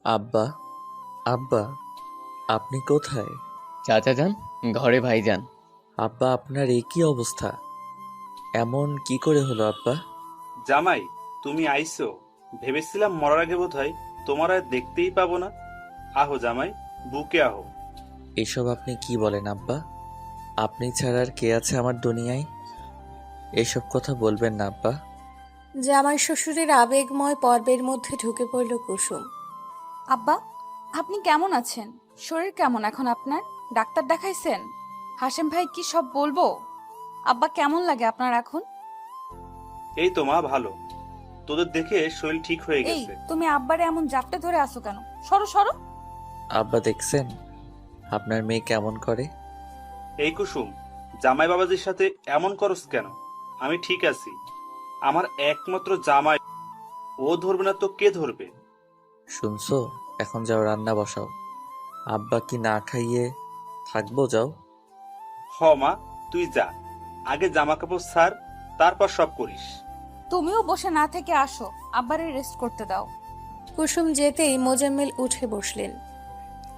আব্বা, আব্বা, আপনি কোথায়? চাচা যান, ঘরে ভাইজান। আব্বা, আপনার এই কি অবস্থা? এমন কি করে হলো আব্বা? জামাই, তুমি আইছো? ভেবেছিলাম মরার আগে বোধহয় তোমার আর দেখতেই পাবো না। আহো জামাই, বুকে আহো। এসব আপনি কি বলেন আব্বা? আপনি ছাড়া আর কে আছে আমার দুনিয়ায়? এসব কথা বলবেন না আব্বা। জামাই শ্বশুরের আবেগময় পর্বের মধ্যে ঢুকে পড়ল কুসুম। আব্বা, আপনি কেমন আছেন? শরীর কেমন এখন আপনার? ডাক্তার দেখাইছেন? হাসেম ভাই কি সব বলবো? আব্বা, কেমন লাগে আপনার এখন? এই তো মা, ভালো। তোদের দেখে শরীর ঠিক হয়ে এই, গেছে। তুমি আব্বারে এমন জাপটে ধরে আসো কেন? সরো সরো। আব্বা দেখছেন আপনার মেয়ে কেমন করে? এই কুসুম, জামাই বাবাজির সাথে এমন করস কেন? আমি ঠিক আছি। আমার একমাত্র জামাই, ও ধরবে না তো কে ধরবে? শুনছো? এখন যাও রান্না বসাও। আব্বা কি না খাইয়ে থাকবো? যাও। হ মা, তুই যা, আগে জামা কাপড় ছাড়, তারপর সব করিস। তুমিও বসে না থেকে আসো, আব্বারে রেস্ট করতে দাও। কুসুম যেতেই মোজাম্মেল উঠে বসলেন।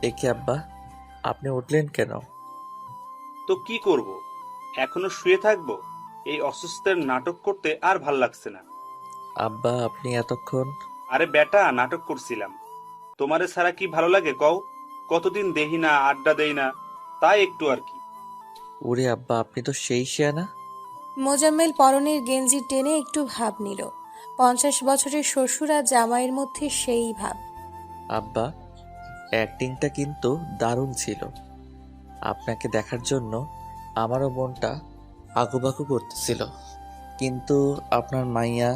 একে আব্বা, আপনি উঠলেন কেন? তো কি করব? এখনো শুয়ে থাকবো? এই অসুস্থের নাটক করতে আর ভাল লাগছে না। আব্বা, আপনি এতক্ষণ? আরে বেটা, নাটক করছিলাম। তোমারে ছাড়া কি ভালো লাগে কও? কতদিন দেহি না, আড্ডা দেই না, তাই একটু আর কি। ওরে আব্বা, আপনি তো সেই শিয়ানা। মোজাম্মেল পরনের গেঞ্জি টেনে একটু ভাব নিল। 50 বছরের শ্বশুর আর জামাইয়ের মধ্যে সেই ভাব। আব্বা, অ্যাক্টিংটা কিন্তু দারুণ ছিল। আপনাকে দেখার জন্য আমারও মনটা আগুবাগু করতেছিল, কিন্তু আপনার মাইয়া।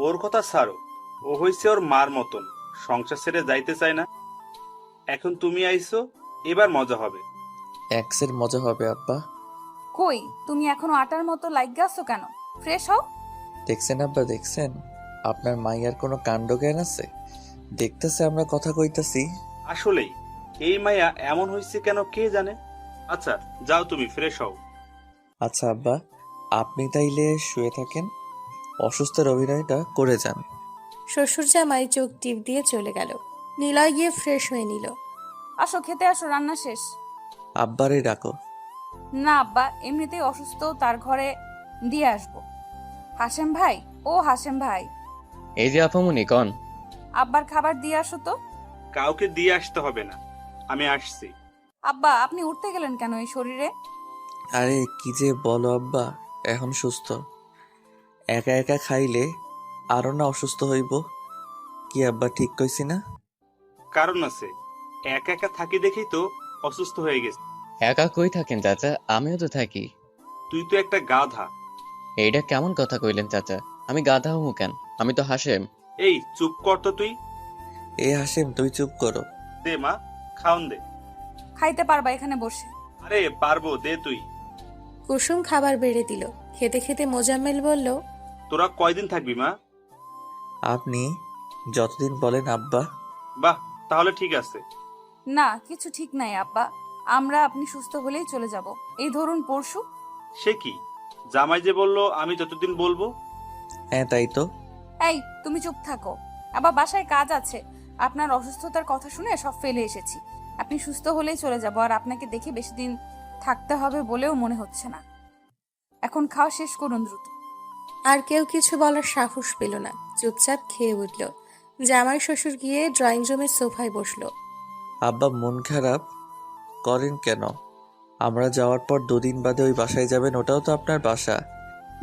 ওর কথা ছাড়ো, ও হইছে ওর মার মতন, সংসার ছেড়ে যাইতে চায় না। এখন তুমি আইছো, এবার মজা হবে। এক্সের মজা হবে আব্বা। কই, তুমি এখনো আটার মতো লাইগা আছো কেন? ফ্রেশ হও। দেখছেন আব্বা, দেখছেন আপনার মাইয়ার কোনো কাণ্ড জ্ঞান আছে? দেখতেছে আমরা কথা কইতাছি। আসলেই এই মায়া এমন হইছে কেন কে জানে। আচ্ছা, যাও তুমি ফ্রেশ হও। আচ্ছা আব্বা, আপনি তাইলে শুয়ে থাকেন, অসুস্থের অভিনয়টা করে যান। শ্বশুর জামাই চোখ টিপ দিয়ে চলে গেল। নিলয় গিয়ে ফ্রেশ হয়ে নিল। আসো, খেতে আসো, রান্না শেষ। আব্বারে ডাকো। না আব্বা, এমনিতেই অসুস্থ, তার ঘরে দিয়ে আসবো। হাসেম ভাই, ও হাসেম ভাই, এই যে আপামনি কন। আব্বার খাবার দিয়ে আসো তো। কাউকে দিয়ে আসতে হবে না, আমি আসছি। আব্বা, আপনি উঠতে গেলেন কেন এই শরীরে? আরে কি যে বলো আব্বা, এখন সুস্থ। একা একা খাইলে আরো না অসুস্থ হইব। কি আব্বা, ঠিক কইছি না? কারণ আছে, একা একা থাকি দেখেই তো অসুস্থ হয়ে গেছে। একা কই থাকেন চাচা? আমিও তো থাকি। তুই তো একটা গাধা। এইটা কেমন কথা কইলেন চাচা? আমি গাধা হমু কেন? আমি তো হাসেম। এই চুপ কর তো তুই। এ হাসিম, তুই চুপ করো। দে মা, খাওন দে। খাইতে পারবা এখানে বসে। আরে পারবো, দে তুই। কুসুম খাবার বেড়ে দিল। খেতে খেতে মোজাম্মেল বলল, তোরা কয়দিন থাকবি মা? আপনি যতদিন বলেন আব্বা। বাহ, তাহলে ঠিক আছে। না, কিছু ঠিক নাই আব্বা, আমরা আপনি সুস্থ হলেই চলে যাব। এই ধরুন পরশু। সে কি, জামাই যে বললো আমি যতদিন বলবো। হ্যাঁ তাই তো। এই, তুমি চুপ থাকো। আবার বাসায় কাজ আছে। আপনার অসুস্থতার কথা শুনে সব ফেলে এসেছি। আপনি সুস্থ হলেই চলে যাব, আর আপনাকে দেখে বেশি দিন থাকতে হবে বলেও মনে হচ্ছে না। এখন খাওয়া শেষ করুন দ্রুত। আর কেউ কিছু বলার সাহস পেল না, চুপচাপ খেয়ে উঠল। জামাই শ্বশুর গিয়ে ড্রয়িং রুমের সোফায় বসলো। আব্বা মন খারাপ করেন কেন? আমরা যাওয়ার পর 2 দিন বাদে ওই বাসায় যাবেন, ওটাও তো আপনার বাসা।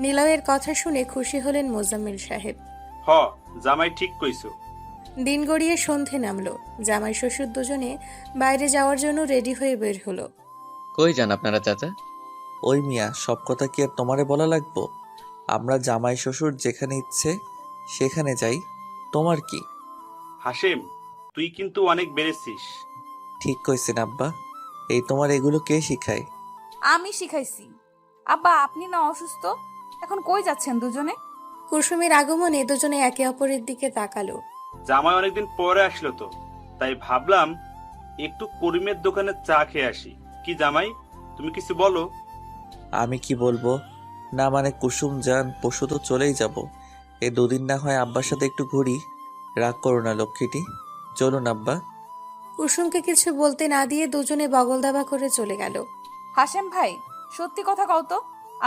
নিলয়ের কথা শুনে খুশি হলেন মোজাম্মেল সাহেব। হ, জামাই ঠিক কইছো। দিন গড়িয়ে সন্ধে নামলো। জামাই শ্বশুর দুজনে বাইরে যাওয়ার জন্য রেডি হয়ে বের হলো। কই যান আপনারা চাচা? ওই মিয়া, সব কথা কি আর তোমারে বলা লাগবো? আমরা জামাই শ্বশুর যেখানে ইচ্ছে সেখানে যাই, তোমার কি? হাসেম, তুই কিন্তু অনেক বেড়েছিস। ঠিক কইছেন আব্বা। এই তোমার এগুলো কে শিখায়? আমি শিখাইছি। আব্বা, আপনি না অসুস্থ? এখন কই যাচ্ছেন দুজনে? কুসুমের আগমনে দুজনে একে অপরের দিকে তাকালো। জামাই অনেকদিন পরে আসলো তো, তাই ভাবলাম একটু করিমের দোকানে চা খেয়ে আসি। কি জামাই, তুমি কিছু বলো। আমি কি বলবো? না মানে কুসুম যান, পরশু তো চলেই যাব। এই 2 দিন না হয় আব্বার সাথে একটু ঘুরি। রাগ করো না লক্ষ্মীটি। চলুন আব্বা। কুসুমকে কিছু বলতে না দিয়ে দুজনে বগল দাবা করে চলে গেল। হাসেম ভাই, সত্যি কথা কও তো,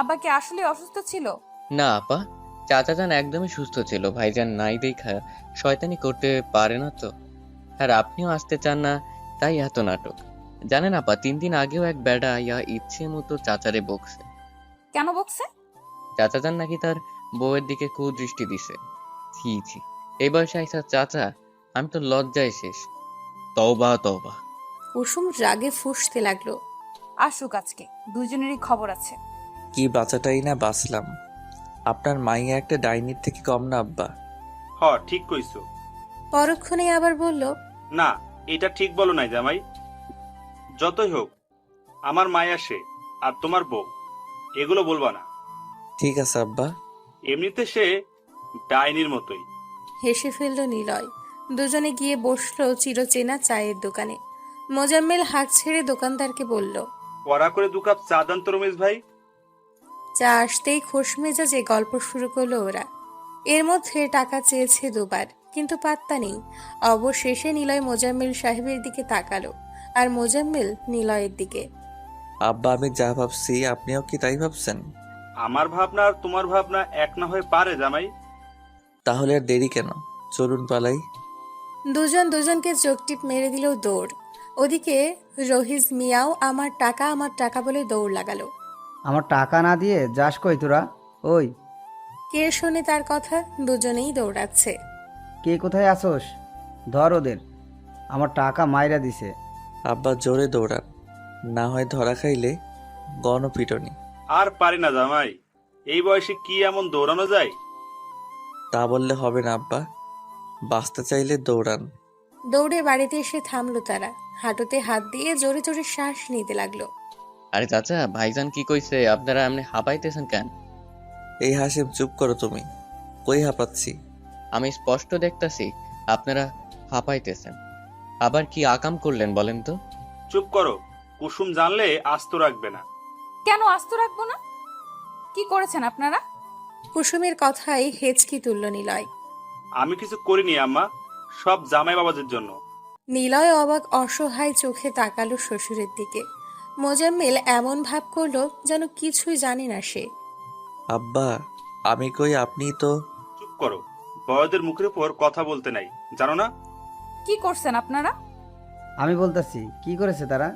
আব্বা কি আসলে অসুস্থ ছিল? না আপা, চাচা যান একদমই সুস্থ ছিল। ভাইজান নাই দেখা শয়তানি করতে পারে না তো। আর আপনিও আসতে চান না, তাই এত নাটক। জানেন আপা, 3 দিন আগেও এক বেড়া আইয়া ইচ্ছে মতো চাচারে বকছে। কেন বকছে? চাচা যান নাকি তার বউয়ের দিকে কুদৃষ্টি দিছে। ছি ছি, এই বয়সে আইসা চাচা, আমি তো লজ্জায় শেষ। তওবা তওবা। কুসুম রাগে ফুঁসতে লাগলো। আসুক আজকে, দুজনেরই খবর আছে। কি বাঁচাটাই না বাঁচলাম। আপনার মাইয়া একটা ডাইনির থেকে কম না আব্বা। ঠিক কইছো। পরক্ষণে আবার বলল, না, এটা ঠিক বলো নাই জামাই। যতই হোক, আমার মায়া সে, আর তোমার বউ, এগুলো বলবা না। ঠিক আছে আব্বা। এমনিতে সে ডাইনির মতোই। হেসে ফেলল নিলয়। দুজনে গিয়ে বসলো চিরচেনা চায়ের দোকানে। মোজাম্মেল হাঁক ছেড়ে দোকানদারকে বলল, কড়া করে 2 কাপ চা দেন তো রমেশ ভাই। চা আসতেই খোশ মেজাজে গল্প শুরু করলো ওরা। এর মধ্যে টাকা চেয়েছে 2 বার, কিন্তু পাত্তা নেই। অবশেষে নিলয় মোজাম্মেল সাহেবের দিকে তাকালো, আর মোজাম্মেল নিলয়ের দিকে। আব্বা, আমি যা ভাবছি আপনিও কি তাই ভাবছেন? আমার ভাবনা আর তোমার ভাবনা এক না হয়ে পারে জামাই। তাহলে আর দেরি কেন, চলুন পালাই। দুজন দুজনকে চোখটিপ মেরে দিল দৌড়। ওদিকে রহিজ মিয়াও আমার টাকা বলে দৌড় লাগালো। আমার টাকা না দিয়ে যাস কই তোরা? ওই, কে শোনে তার কথা? দুজনেই দৌড়াচ্ছে। কে কোথায় আসোস? ধর ওদের, আমার টাকা মাইরা দিছে। আব্বা জোরে দৌড়ান, না হয় ধরা খাইলে গণপিটনি। আর পারি না জামাই, এই বয়সে কি এমন দৌড়ানো যায়? তা বললে হবে না আব্বা, বাঁচতে চাইলে দৌড়ান। দৌড়ে বাড়িতে এসে থামলো তারা। হাঁটুতে হাত দিয়ে জোরে জোরে শ্বাস নিতে লাগলো। আরে চাচা, ভাইজান কি কইছে? আপনারা এমনি হাঁপাইতেছেন কেন? এই হাসিম, চুপ করো তুমি। কই হাঁপাচ্ছি? আমি স্পষ্ট দেখতাছি আপনারা হাঁপাইতেছেন। আবার কি আকাম করলেন বলেন তো? চুপ করো, কুসুম জানলে আস্ত রাখবে না। কেন আস্ত রাখবো না? কি করেছেন আপনারা? কুসুমের কথাই হেঁচকি তুলল নিলয়। আমি কিছু করিনি আম্মা, সব জামাই বাবাজির জন্য। নিলয় অবাক অসহায় চোখে তাকালো শ্বশুরের দিকে। মোজাম্মেল এমন ভাব করলো যেন কিছুই জানে না সে। আব্বা, আমি কই, আপনি তো। চুপ করো, বড়দের মুখের উপর কথা বলতে নাই, জানো না? কি করছেন আপনারা? আমি বলতাছি, কি করেছে তারা?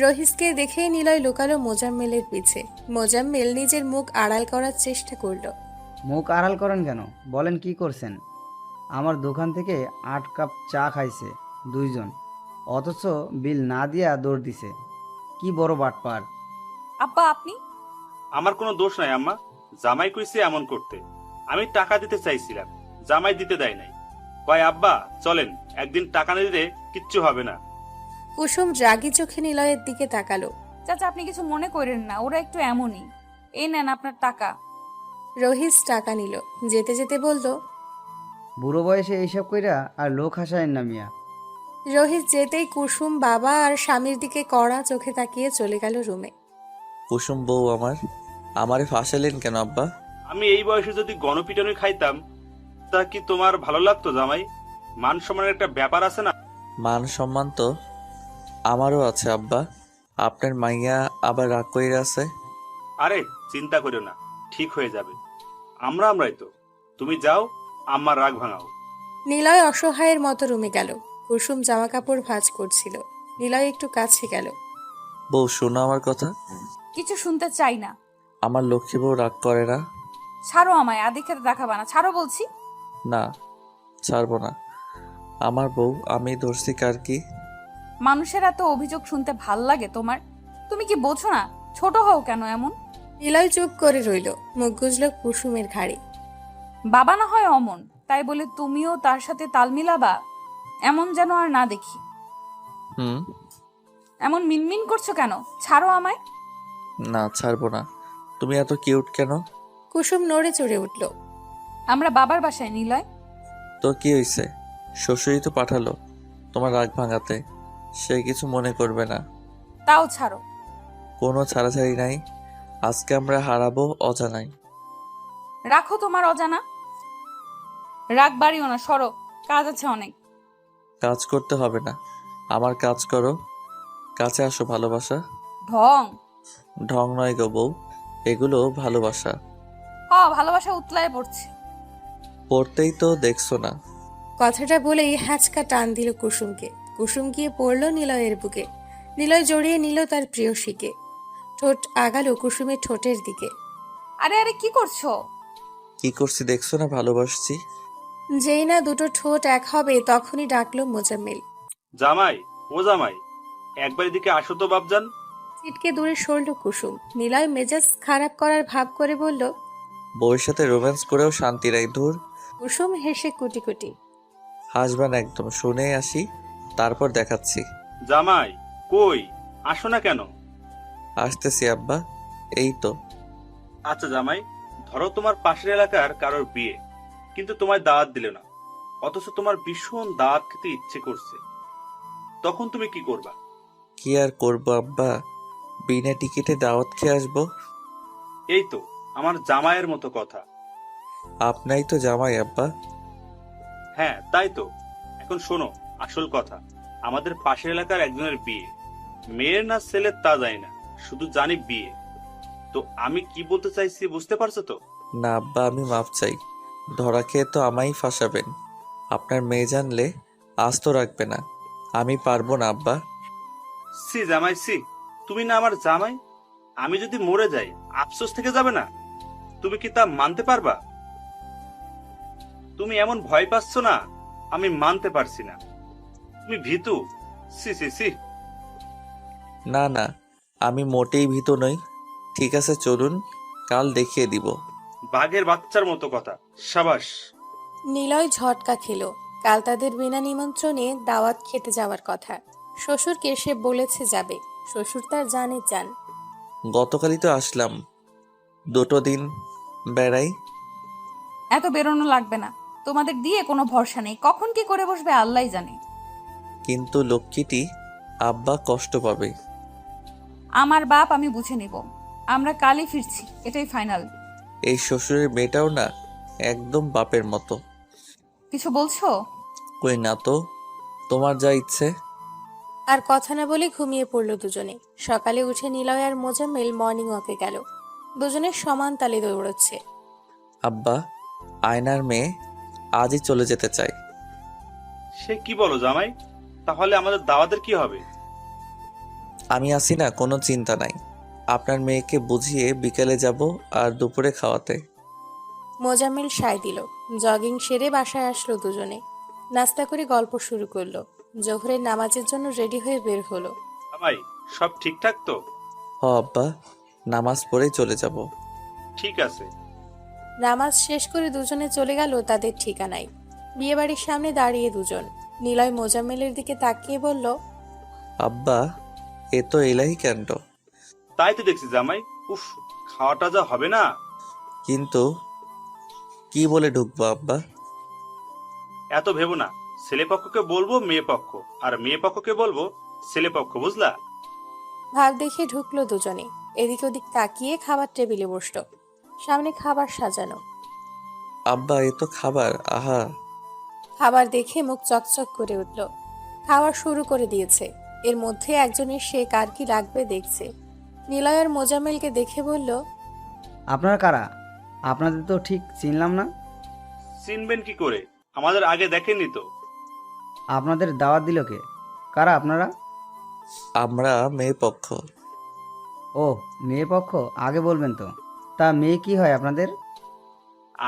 রহিসকে দেখেই নিলয় লুকালো মোজাম্মেলের পিছে। মোজাম্মেল নিজের মুখ আড়াল করার চেষ্টা করলো। মুখ আড়াল করেন কেন? বলেন কি করছেন? আমার দোকান থেকে 8 কাপ চা খাইছে 2 জন, অথচ বিল না দিয়া দৌড় দিছে। কি বড় বাটপার! আব্বা আপনি? আমার কোনো দোষ নাই আম্মা, জামাই কইছে এমন করতে। আমি টাকা দিতে চাইছিলাম, জামাই দিতে দেয় নাই। কয় আব্বা চলেন, একদিন টাকা না দিলে কিচ্ছু হবে না। কুসুম রাগী চোখে নিলয়ের দিকে তাকালো। চাচা আপনি কিছু মনে করেন না, ওরা একটু এমনই। এই নেন আপনার টাকা। রহিস টাকা নিল, যেতে যেতে বলল, বুড়ো বয়সে এইসব কইরা আর লোক হাসায়েন না মিয়া। রহিস যেতেই কুসুম বাবা আর স্বামীর দিকে কড়া চোখে তাকিয়ে চলে গেল রুমে। কুসুম বউ আমারে ফাঁসালেন কেন আব্বা? আমি এই বয়সে যদি গণপিটনি খাইতাম, তা কি তোমার ভালো লাগতো জামাই? মান সম্মানের একটা ব্যাপার আছে না? মান সম্মান তো আমারও আছে আব্বা। আপনার মাইয়া আবার রাগ কইরা আছে। আরে চিন্তা করিও না, ঠিক হয়ে যাবে। আমরাই তো। তুমি যাও, আম্মার রাগ ভাঙাও। নিলয় অসহায়ের মতো রুমে গেল। কুসুম জামা কাপড় ভাঁজ করছিল। নিলয় একটু কাছে গেল। বউ শোনো আমার কথা। কিছু শুনতে চাই না। আমার লক্ষ্মী বউ রাগ করে না। ছাড়ো আমায়, আদি খেতে দেখাবা না, ছাড়ো বলছি। না, ছাড়বো না। আমার বউ, আমি ধরছি কার কি? মানুষের এত অভিযোগ শুনতে ভাল লাগে তোমার? তুমি কি বোঝো না? ছোট হও কেন এমন? নিলয় চুপ করে রইল, মুখ গুজল কুসুমের ঘাড়ে। বাবা না হয় অমন, তাই বলে তুমিও তার সাথে তাল মিলাবা? এমন যেন আর না দেখি। হুম। এমন মিনমিন করছো কেন? ছাড়ো আমায়। না, ছাড়বো না। তুমি এত কিউট কেন? কুসুম নড়ে চড়ে উঠল। আমরা বাবার বাসায় নিলয়। তো কি হয়েছে? শ্বশুরই তো পাঠালো তোমার রাগ ভাঙাতে। সে কিছু মনে করবে না। তাও ছাড়ো। কোনো ছাড়াছাড়ি নাই। আজকে আমরা হারাবো অজানাই। রাখো তোমার অজানা। রাগ বাড়িও না, সরো, কাজ আছে অনেক। কাজ করতে হবে না, আমার কাজ করো। কাছে আসো ভালোবাসা। ঢং। ঢং নয় গো বউ, এগুলো ভালোবাসা। ভালোবাসা উতলায় পড়ছে। পড়তেই তো দেখছো না। কথাটা বলেই হ্যাচকা টান দিল কুসুমকে। কুসুম গিয়ে পড়ল নিলয়ের বুকে। নিলয় জড়িয়ে নিল তার প্রিয়সীকে। ঠোঁট আগালো কুসুমের ঠোঁটের দিকে। আরে আরে কি করছো? কি করছি দেখছো না, ভালোবাসছি। যেই না দুটো ঠোঁট এক হবে তখনই ডাকলো মোজাম্মেল। জামাই, ও জামাই, একবার এদিকে আসো তো বাপজান। ছিটকে দূরে সরল কুসুম। নিলয় মেজাজ খারাপ করার ভাব করে বলল। বউয়ের সাথে রোম্যান্স করেও শান্তি নাই, ধুর। কুসুম হেসে কুটি কুটি। হাসবেন একদম, শুনে আসি তারপর দেখাচ্ছি। জামাই, কই আসো না কেন? আসতেছি আব্বা, এই তো। আচ্ছা জামাই, ধরো তোমার পাশের এলাকার কারোর বিয়ে, কিন্তু তোমায় দাওয়াত দিলে না, অথচ তোমার ভীষণ দাওয়াত খেতে ইচ্ছে করছে, তখন তুমি কি করবা? কি আর করবো আব্বা, বিনা টিকিটে দাওয়াত খেয়ে আসবো। এই তো আমার জামাইয়ের মতো কথা। আপনাই তো জামাই আব্বা। হ্যাঁ তাই তো। এখন শোনো আসল কথা, আমাদের পাশের এলাকার একজনের বিয়ে, মেয়ের না ছেলের তা জানি না, শুধু জানি বিয়ে। তো আমি কি বলতে চাইছি বুঝতে পারছো তো? না আব্বা, আমি মাপ চাই। ধরা খেয়ে তো আমায় ফাঁসাবেন। আপনার মেয়ে জানলে আস্ত রাখবে না। আমি পারবো না আব্বা। সি জামাই সি, তুমি না আমার জামাই, আমি যদি মরে যাই আফসোস থেকে যাবে না? তুমি কি তা মানতে পারবা? তুমি এমন ভয় পাচ্ছ না, আমি মানতে পারছি না। তুমি ভীতু। সি সি সি। না না, আমি মোটেই ভীত নই। ঠিক আছে চলুন, কাল দেখিয়ে দিব। বাঘের বাচ্চার মতো কথা, সাবাস। নিলয় ঝটকা খেল। কাল তাদের বিনা নিমন্ত্রণে দাওয়াত খেতে যাওয়ার কথা। শ্বশুরকে সে বলেছে যাবে। শ্বশুর তার জানে যান। গতকালই তো আসলাম, দুটো দিন বেড়াই। এত বেরোনো লাগবে না, তোমাদের দিয়ে কোনো ভরসা নেই, কখন কি করে বসবে আল্লাহই জানে। কিন্তু লক্ষ্মীটি আব্বা কষ্ট পাবে। আমার বাপ আমি বুঝে নিব। আমরা কালই ফিরছি, এটাই ফাইনাল। এই শ্বশুরের মেয়েটাও না একদম বাপের মতো। কিছু বলছো? কই না তো, তোমার যা ইচ্ছে। আর কথা না বলে ঘুমিয়ে পড়ল দুজনে। সকালে উঠে নিলয় আর মোজাম্মেল মর্নিং ওয়াকে গেল। দুজনে সমান তালে দৌড়চ্ছে। আব্বা, আয়নার মেয়ে আজই চলে যেতে চাই। সে কি বলো জামাই? তাহলে আমাদের দাওয়াতের কি হবে? আমি আছি না, কোনো চিন্তা নাই। আপনার মেয়েকে বুঝিয়ে বিকেলে যাব আর দুপুরে খাওয়াতে। মোজাম্মেল সায় দিল। জগিং সেরে বাসায় আসলো দুজনে। নাস্তা করে গল্প শুরু করলো। জোহরের নামাজের জন্য রেডি হয়ে বের হলো। জামাই, সব ঠিকঠাক তো? হ আব্বা, নামাজ পড়েই চলে যাব। ঠিক আছে। নামাজ শেষ করে দুজনে চলে গেল তাদের ঠিকানায়। বিয়েবাড়ির সামনে দাঁড়িয়ে দুজন। নিলয় মোজাম্মেলের দিকে তাকিয়ে বলল। আব্বা, এ তো এলাহি কাণ্ড। তাই তো দেখছি জামাই। উফ, খাওয়াটা যা হবে না। কিন্তু কি বলে ঢুকবো আব্বা? এত ভেবো না, ছেলে পক্ষকে বলবো মেয়ে পক্ষ, আর মেয়ে পক্ষকে বলবো ছেলে পক্ষ, বুঝলা? ভাব দেখে ঢুকলো দুজনে। এদিক ওদিক তাকিয়ে খাবার টেবিলে বসলো। সামনে খাবার সাজানো। আব্বা, এ তো খাবার, আহা। খাবার দেখে মুখ চকচক করে উঠল। খাওয়া শুরু করে দিয়েছে। এর মধ্যে একজনের সে কার কি লাগবে দেখছে। নিলয় আর মোজাম্মেলকে দেখে বলল। আপনারা কারা? আপনাদের তো ঠিক চিনলাম না। চিনবেন কি করে, আমাদের আগে দেখেননি তো। আপনাদের দাওয়াত দিল কে? কারা আপনারা? আমরা মেয়ে পক্ষ। ও, মেয়ে পক্ষ, আগে বলবেন তো। তা মেয়ে কি হয় আপনাদের?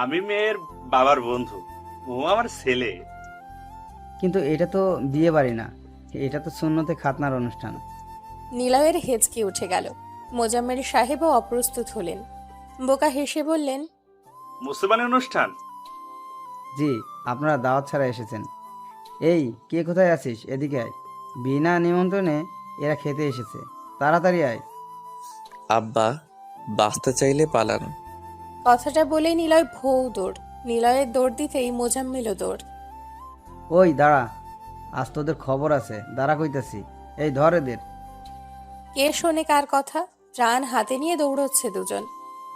আমি মেয়ের বাবার বন্ধু, ও আমার ছেলে। কিন্তু এটা তো বিয়ে বাড়ি না, এটা তো সুন্নতে খাতনার অনুষ্ঠান। নিলয়ের হেঁচকি উঠে গেল। মোজাম্মেল সাহেবও অপ্রস্তুত হলেন। বোকা হেসে বললেন। মুসলমানের অনুষ্ঠান? জি, আপনারা দাওয়াত ছাড়া এসেছেন। এই, কে কোথায় আছিস? এদিকে আয়। বিনা নিমন্ত্রণে এরা খেতে এসেছে, তাড়াতাড়ি আয়। আব্বা, বাঁচতে চাইলে পালান। কথাটা বলে নিলয় ভৌ দৌড়। নিলয়ের দৌড় দিতেই মোজাম্মেলও দৌড়। ওই দাঁড়া, আজ তোদের খবর আছে, দাঁড়া কইতাছি। এই ধর এদের। কে শোনে কার কথা? প্রাণ হাতে নিয়ে দৌড়চ্ছে দুজন।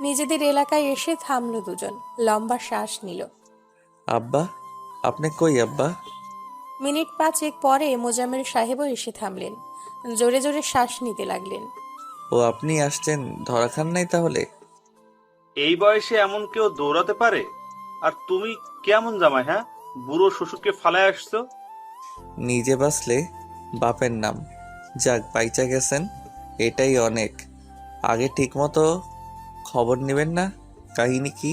নিজেদের এলাকায় এসে থামলো দুজন। লম্বা শ্বাস নিল। আব্বা, আপনি কই আব্বা? মিনিট 5 পরে মোজাম্মেল সাহেবও এসে থামলেন। জোরে জোরে শ্বাস নিতে লাগলেন। ও আপনি আসছেন, ধরা খান নাই তাহলে? এই বয়সে এমন কেউ দৌড়াতে পারে? আর তুমি কেমন জামাই, হ্যাঁ? বুড়ো শ্বশুরকে ফালায় আসছো। নিজে বাঁচলে বাপের নাম। যাক, বাইচা গেছেন, এটাই অনেক। আগে ঠিকমতো খবর নেবেন না? কাহিনী কি?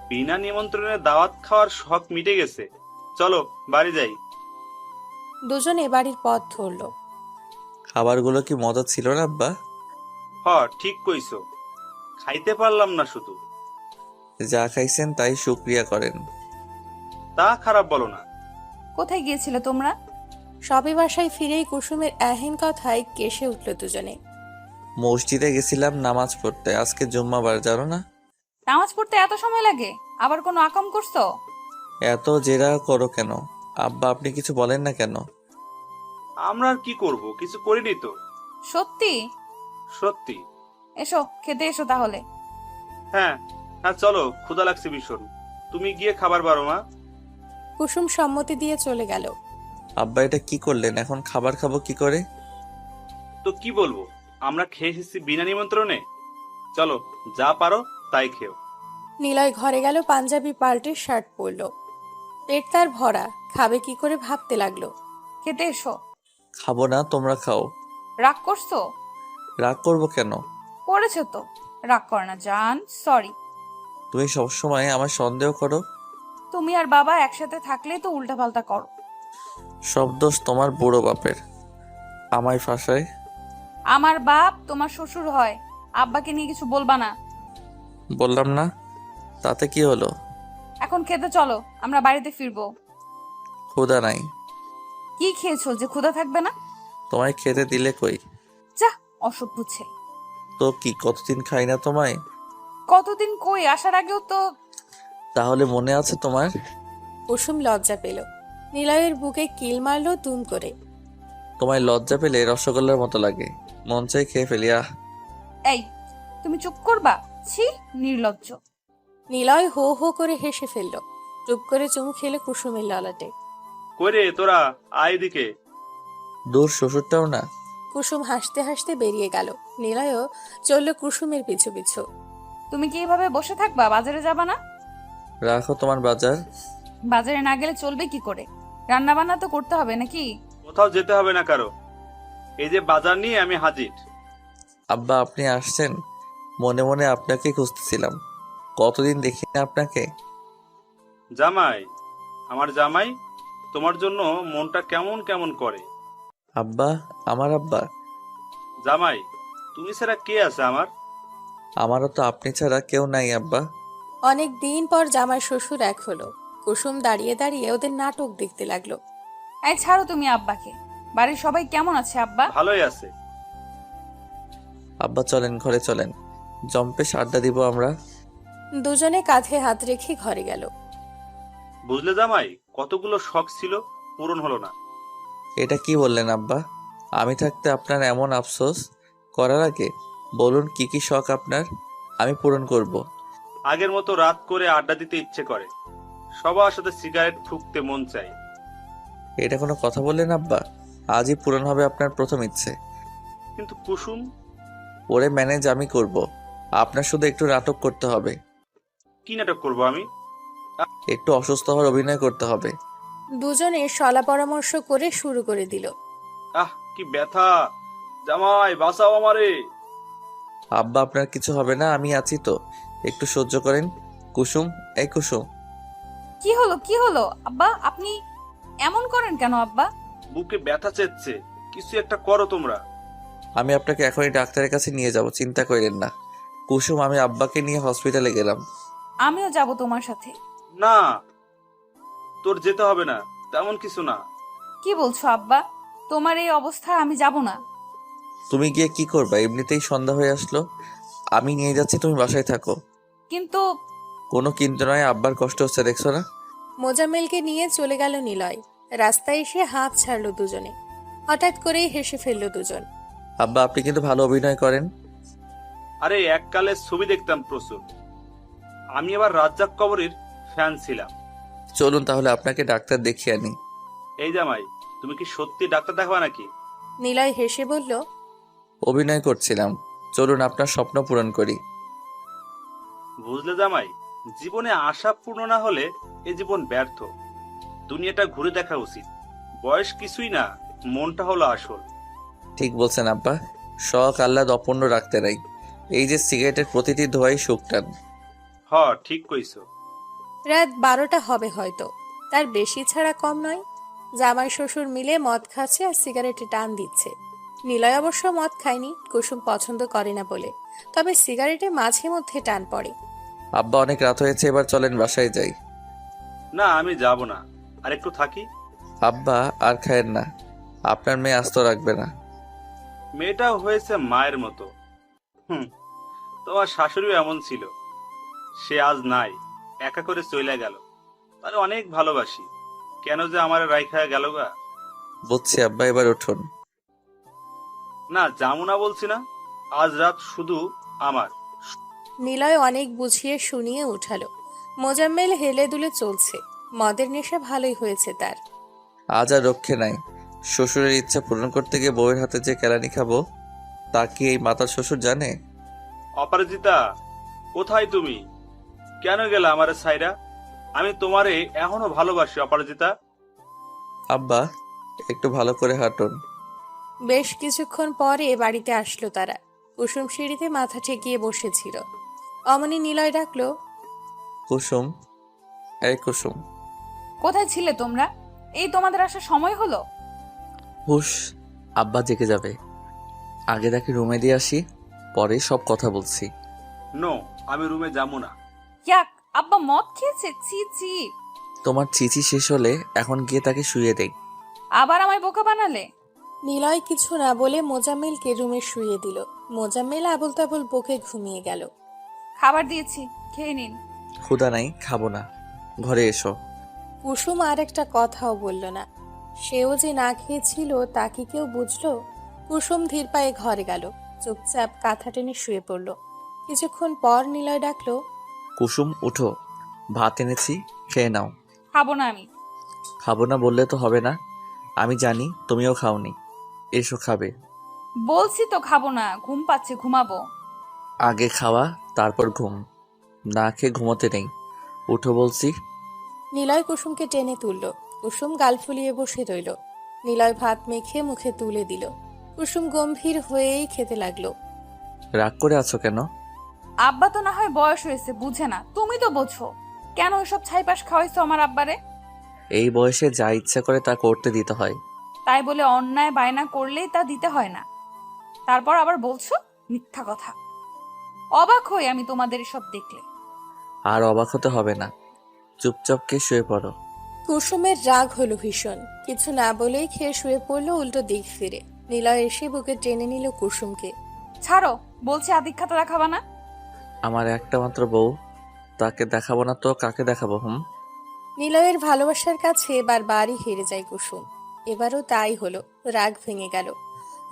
বিনা নিমন্ত্রণে দাওয়াত খাওয়ার শখ মিটে গেছে। চলো বাড়ি যাই। দুজনে বাড়ির পথ ধরল। খাবারগুলো কি মজা ছিল না আব্বা? হ, ঠিক কইছো। খাইতে পারলাম না শুধু। যা খাইছেন তাই শুকরিয়া করেন। তা খারাপ বলো না। কোথায় গিয়েছিলে তোমরা? সবে বাসায় ফিরেই কুসুমের এহেন কথায় কেসে উঠল দুজনে। মসজিদে গেছিলাম নামাজ পড়তে, আজকে জুম্মাবার, জানো না? নামাজ পড়তে এত সময় লাগে? আবার কোনো আকাম করছো? এত জেরা করো কেন আব্বা? আপনি কিছু বলেন না কেন? আমরা আর কি করব, কিছু করিনি তো। সত্যি? সত্যি। এসো খেতে এসো তাহলে। হ্যাঁ হ্যাঁ, চলো, ক্ষুধা লাগছে ভীষণ। তুমি গিয়ে খাবার বারো মা। কুসুম সম্মতি দিয়ে চলে গেল। আব্বা এটা কি করলেন? এখন খাবার খাবো কি করে? তো কি বলবো, আমরা খেয়ে এসেছি বিনা নিমন্ত্রণে। চলো, যা পারো তাই খেও। নিলয় ঘরে গেল, পাঞ্জাবি পাল্টে শার্ট পরল। পেট তার ভরা, খাবে কি করে ভাবতে লাগলো। খেতে এসো। খাবো না, তোমরা খাও। রাগ করছো? রাগ করবো কেন? করেছো তো। রাগ কর না জান, সরি। তুমি সবসময় আমার সন্দেহ করো। তুমি আর বাবা একসাথে থাকলে তো উল্টাপাল্টা করো। সব দোষ তোমার বুড়ো বাপের, আমায় ফাঁসায়। আমার বাপ তোমার শ্বশুর হয়। আব্বাকে নিয়ে কিছু বলবা না। বললাম না, তাতে কি হলো? এখন খেতে চলো, আমরা বাড়িতে ফিরবো। ক্ষুধা নাই। কি খেয়েছো যে ক্ষুধা থাকবে না? তোমায় খেতে দিলে কই? যা, অসভ্য ছেলে। তো কি কতদিন খাই না তোমায়? কতদিন কই, আসার আগেও তো। তাহলে মনে আছে তোমার? কুসুম লজ্জা পেল। নিলয়ের বুকে কিল মারল তুম করে। তোমায় লজ্জা পেলে রসগোল্লার মতো লাগে, মন চাই খেয়ে ফেলি। আহ! এই, তুমি চুপ করবা? ছি, নির্লজ্জ। নিলয় হো হো করে হেসে ফেলল। চুপ করে চুমু খেলে কুসুমের ললাটে। কইরে তোরা, আয় এদিকে। দূর, শ্বশুরটাও না। কুসুম হাসতে হাসতে বেরিয়ে গেল। নিলয়ও চলল কুসুমের পিছু পিছু। তুমি কি এভাবে বসে থাকবা? বাজারে যাবা না? রাখো তোমার বাজার। বাজারে না গেলে চলবে কি করে? রান্না বান্না তো করতে হবে নাকি? কোথাও যেতে হবে না কারো। এই যে বাজার নিয়ে আমি হাজির। আব্বা আপনি আসছেন? মনে মনে আপনাকে খুঁজতেছিলাম, কতদিন দেখি না আপনাকে। জামাই, আমার জামাই, তোমার জন্য মনটা কেমন কেমন করে। আব্বা, আমার আব্বা। জামাই, তুমি ছাড়া কে আছে আমার? আমারও তো আপনি ছাড়া কেউ নাই আব্বা। অনেক দিন পর জামাই শ্বশুর এক হলো। কুসুম দাঁড়িয়ে দাঁড়িয়ে ওদের নাটক দেখতে লাগলো। এই ছাড়ো তুমি আব্বাকে। বাড়ির সবাই কেমন আছে আব্বা? ভালোই আছে। আব্বা চলেন, ঘরে চলেন, জম্পে আড্ডা দিব আমরা। দুজনে কাঁধে হাত রেখে ঘরে গেল। বুঝলে জামাই, কতগুলো শখ ছিল, পূরণ হলো না। এটা কি বললেন আব্বা? আমি থাকতে আপনার এমন আফসোস করার আগে বলুন কি কি শখ আপনার, আমি পূরণ করব। আগের মতো রাত করে আড্ডা দিতে ইচ্ছে করে, সবার সাথে সিগারেট ফুঁকতে মন চায়। এটা কোনো কথা বললেন আব্বা? আজই পূরণ হবে আপনার প্রথম ইচ্ছে। কিন্তু কুসুম। ওরে ম্যানেজ আমি করব, আপনার শুধু একটু নাটক করতে হবে। কি নাটক করবো আমি? একটু অসুস্থ হওয়ার অভিনয় করতে হবে। দুজনে সলা পরামর্শ করে শুরু করে দিল। আহ, কি ব্যথা! জামাই বাঁচাও আমারে। আব্বা আপনার কিছু হবে না, আমি আছি তো, একটু সহ্য করেন। কুসুম, এই কুসুম। কি হলো, কি হলো আব্বা? আপনি এমন করেন কেন আব্বা? বুকে ব্যথা চেচ্ছে, কিছু একটা করো তোমরা। আমি আপনাকে এখনই ডাক্তারের কাছে নিয়ে যাব, চিন্তা করেন না। কুসুম, আমি আব্বাকে নিয়ে হসপিটালে গেলাম। আমিও যাব তোমার সাথে। না, তোর যেতে হবে না, তেমন কিছু না। কি বলছো আব্বা? তোমার এই অবস্থা, আমি যাব না। তুমি গিয়ে কি করবা? এমনিতেই সন্ধ্যা হয়ে আসলো, আমি নিয়ে যাচ্ছি, তুমি বাসায় থাকো। কিন্তু কোনো কিন্তু নয়, আব্বার কষ্ট হচ্ছে দেখছো না। মোজাম্মেলকে নিয়ে চলে গেল নিলয়। রাস্তায় এসে হাঁপ ছাড়ল দুজনে। হঠাৎ করেই হেসে ফেলল দুজন। আব্বা আপনি কিন্তু ভালো অভিনয় করেন। আরে এককালে ছবি দেখতাম প্রচুর। আমি আবার রাজ্জাক কবরীর ফ্যান ছিলাম। চলুন তাহলে আপনাকে ডাক্তার দেখিয়ে আনি। এই জামাই, তুমি কি সত্যি ডাক্তার দেখাবা নাকি? নিলয় হেসে বলল, অভিনয় করছিলাম, চলুন আপনার স্বপ্ন পূরণ করি। বুঝলে জামাই, জীবনে আশা পূর্ণ না হলে এ জীবন ব্যর্থ। দুনিয়াটা ঘুরে দেখা উচিত। বয়স কিছুই না, মনটা হলো আসল। ঠিক বলছেন আব্বা, শখ আহ্লাদ অপূর্ণ রাখতে নাই। এই যে সিগারেটের প্রতিটি ধোঁয়াই সুখটান। হ, ঠিক কইছো। রাত 12টা হবে হয়তো, তার বেশি ছাড়া কম নয়। জামাই শ্বশুর মিলে মদ খাচ্ছে আর সিগারেটে টান দিচ্ছে। নিলয় অবশ্য মদ খায়নি, কুসুম পছন্দ করে না বলে, তবে সিগারেটে মাঝে মধ্যে টান পড়ে। আব্বা অনেক রাত হয়েছে, এবার চলেন বাসায় যাই। না, আমি যাব না, আর একটু থাকি। আব্বা আর খায়েন না, আপনার মেয়ে আস্ত রাখবে না। মেয়েটাও হয়েছে মায়ের মতো। হুম, তোমার শাশুড়িও এমন ছিল। সে আজ নাই, একা করে চলে গেল। তারে অনেক ভালোবাসি, কেন যে আমার রাইখা গেল গা। বুঝছি আব্বা, এবার উঠুন। না, যাবো না বলছি না। আজ রাত শুধু আমার। নিলয় অনেক বুঝিয়ে শুনিয়ে উঠালো। মোজাম্মেল হেলে দুলে চলছে, মদের নেশা ভালোই হয়েছে তার। আজ আর রক্ষে নাই। শ্বশুরের ইচ্ছা পূরণ করতে গিয়ে বউয়ের হাতে যে কেলানি খাবো, তা কি এই মাতার শ্বশুর জানে? অপরাজিতা, কোথায় তুমি? কেন গেলা আমার সাইরা? আমি তোমারে এখনো ভালোবাসি অপরাজিতা। আব্বা একটু ভালো করে হাঁটুন। বেশ কিছুক্ষণ পরে বাড়িতে আসলো তারা। কুসুম সিঁড়িতে মাথা ঠেকিয়ে বসেছিল। অমনি নিলয় ডাকলো, কুসুম, এই কুসুম। কোথায় ছিলে তোমরা? এই তোমাদের আসার সময় হলো? হুশ, আব্বা জেগে যাবে। আগে তাকে রুমে দিয়ে আসি, পরে সব কথা বলছি। নো, আমি রুমে যাবো না। ইয়াক, আব্বা মদ খেয়েছে, ছি ছি। তোমার চিচি শেষ হলে এখন গিয়ে তাকে শুয়ে দেই। আবার আমায় বোকা বানালে? নিলয় কিছু না বলে মোজাম্মেলকে রুমে শুইয়ে দিল। মোজাম্মেল আবল তাবল বকে ঘুমিয়ে গেল। খাবার দিয়েছি, খেয়ে নিন। ক্ষুধা নাই, খাবো না, ঘরে এসো। কুসুম আর একটা কথাও বলল না। সেও যে না খেয়েছিল তা কি কেউ বুঝলো? কুসুম ধীর পায়ে ঘরে গেল, চুপচাপ কাঁথা টেনে শুয়ে পড়ল। কিছুক্ষণ পর নিলয় ডাকলো, কুসুম উঠো, ভাত এনেছি, খেয়ে নাও। খাবো না আমি। খাবো না বললে তো হবে না, আমি জানি তুমিও খাওনি। এসো খাবে। বলছি তো খাবো না, ঘুম পাচ্ছে, ঘুমাবো। আগে খাওয়া তারপর ঘুম, না খেয়ে ঘুমোতে নেই। উঠো বলছি। নিলয় কুসুমকে টেনে তুলল। কুসুম গাল ফুলিয়ে বসে রইল। নিলয় ভাত মেখে মুখে তুলে দিল। কুসুম গম্ভীর হয়েই খেতে লাগলো। রাগ করে আছো কেন? আব্বা তো না হয় বয়স হয়েছে, বুঝে না, তুমি তো বোঝো। কেন ওইসব ছাইপাশ খাওয়াইছো আমার আব্বারে? এই বয়সে যা ইচ্ছা করে তা করতে দিতে হয়। তাই বলে অন্যায় বায়না করলেই তা দিতে হয় না। তারপর আবার বলছো মিথ্যা কথা। অবাক হই আমি তোমাদের সব দেখলে। আর অবাক হতে হবে না, চুপচাপ কে শুয়ে পড়ো। কুসুমের রাগ হলো ভীষণ। কিছু না বলেই খেয়ে শুয়ে পড়লো উল্টো দিক ফিরে। নিলয় এসে বুকে টেনে নিল কুসুমকে। ছাড়ো, বলছি আদিক্ষাতা দেখাবা না। আমার একটা মাত্র বউ, তাকে দেখাবো না তো কাকে দেখাবো? নিলয়ের ভালোবাসার কাছে এবার বাড়ি হেরে যায় কুসুম। এবারও তাই হলো, রাগ ভেঙে গেল।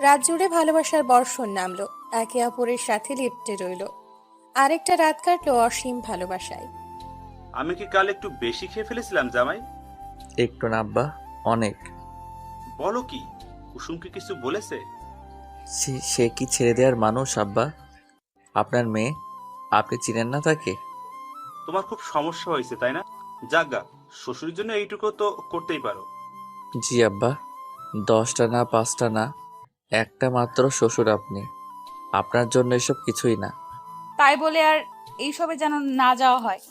রাত জুড়ে ভালোবাসার বর্ষণ নামলো, একে অপরের সাথে লিপ্টে রইল। আরেকটা রাত কাটলো অসীম ভালোবাসায়। আমি কি কাল একটু বেশি খেয়ে ফেলেছিলাম জামাই? একটু না আব্বা, অনেক। বলো কি, কুসুমকে কিছু বলেছে? সে কি ছেড়ে দেওয়ার মানুষ আব্বা? আপনার মেয়ে, আপনি চিনেন না তাকে? তোমার খুব সমস্যা হয়েছে তাই না? যাগা, শ্বশুরের জন্য এইটুকু তো করতেই পারো। জি আব্বা, 10টা না 5টা না, একটা মাত্র শ্বশুর আপনি। আপনার জন্য এসব কিছুই না। তাই বলে আর এইসবে যেন না যাওয়া হয়।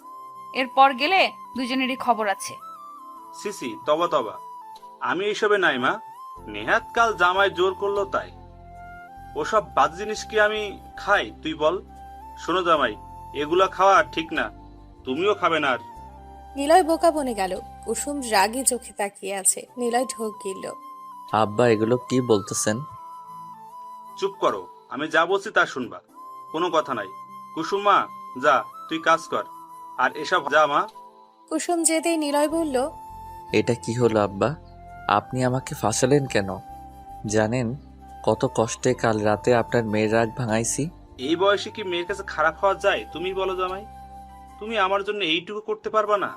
এরপর গেলে দুজনেরই খবর আছে। সিসি, তবা তবা, আমি এইসবে নাই মা। নেহাত কাল জামাই জোর করলো তাই। ওসব বাদ জিনিস কি আমি খাই তুই বল? শোনো জামাই, এগুলা খাওয়া ঠিক না, তুমিও খাবে না আর। নিলয় বোকা বনে গেল। কুসুম রাগে চোখে তাকিয়ে আছে। নিলয় ঢোক গিলল। আব্বা এগুলো কি বলতেছেন? চুপ করো, আমি যা বলছি তা শুনবা, কোনো কথা নাই। কুসুম মা, যা তুই কাজ কর, আর এসব যা মা। কুসুম যেতেই নিলয় বলল, এটা কি হলো আব্বা? আপনি আমাকে ফাঁসালেন কেন? জানেন কত কষ্টে কাল রাতে আপনার মেয়ের রাগ ভাঙাইছি। এই বয়সে কি মেয়ের কাছে খারাপ হওয়া যায় তুমি বলো জামাই? তুমি আমার জন্য এইটুকু করতে পারবা না?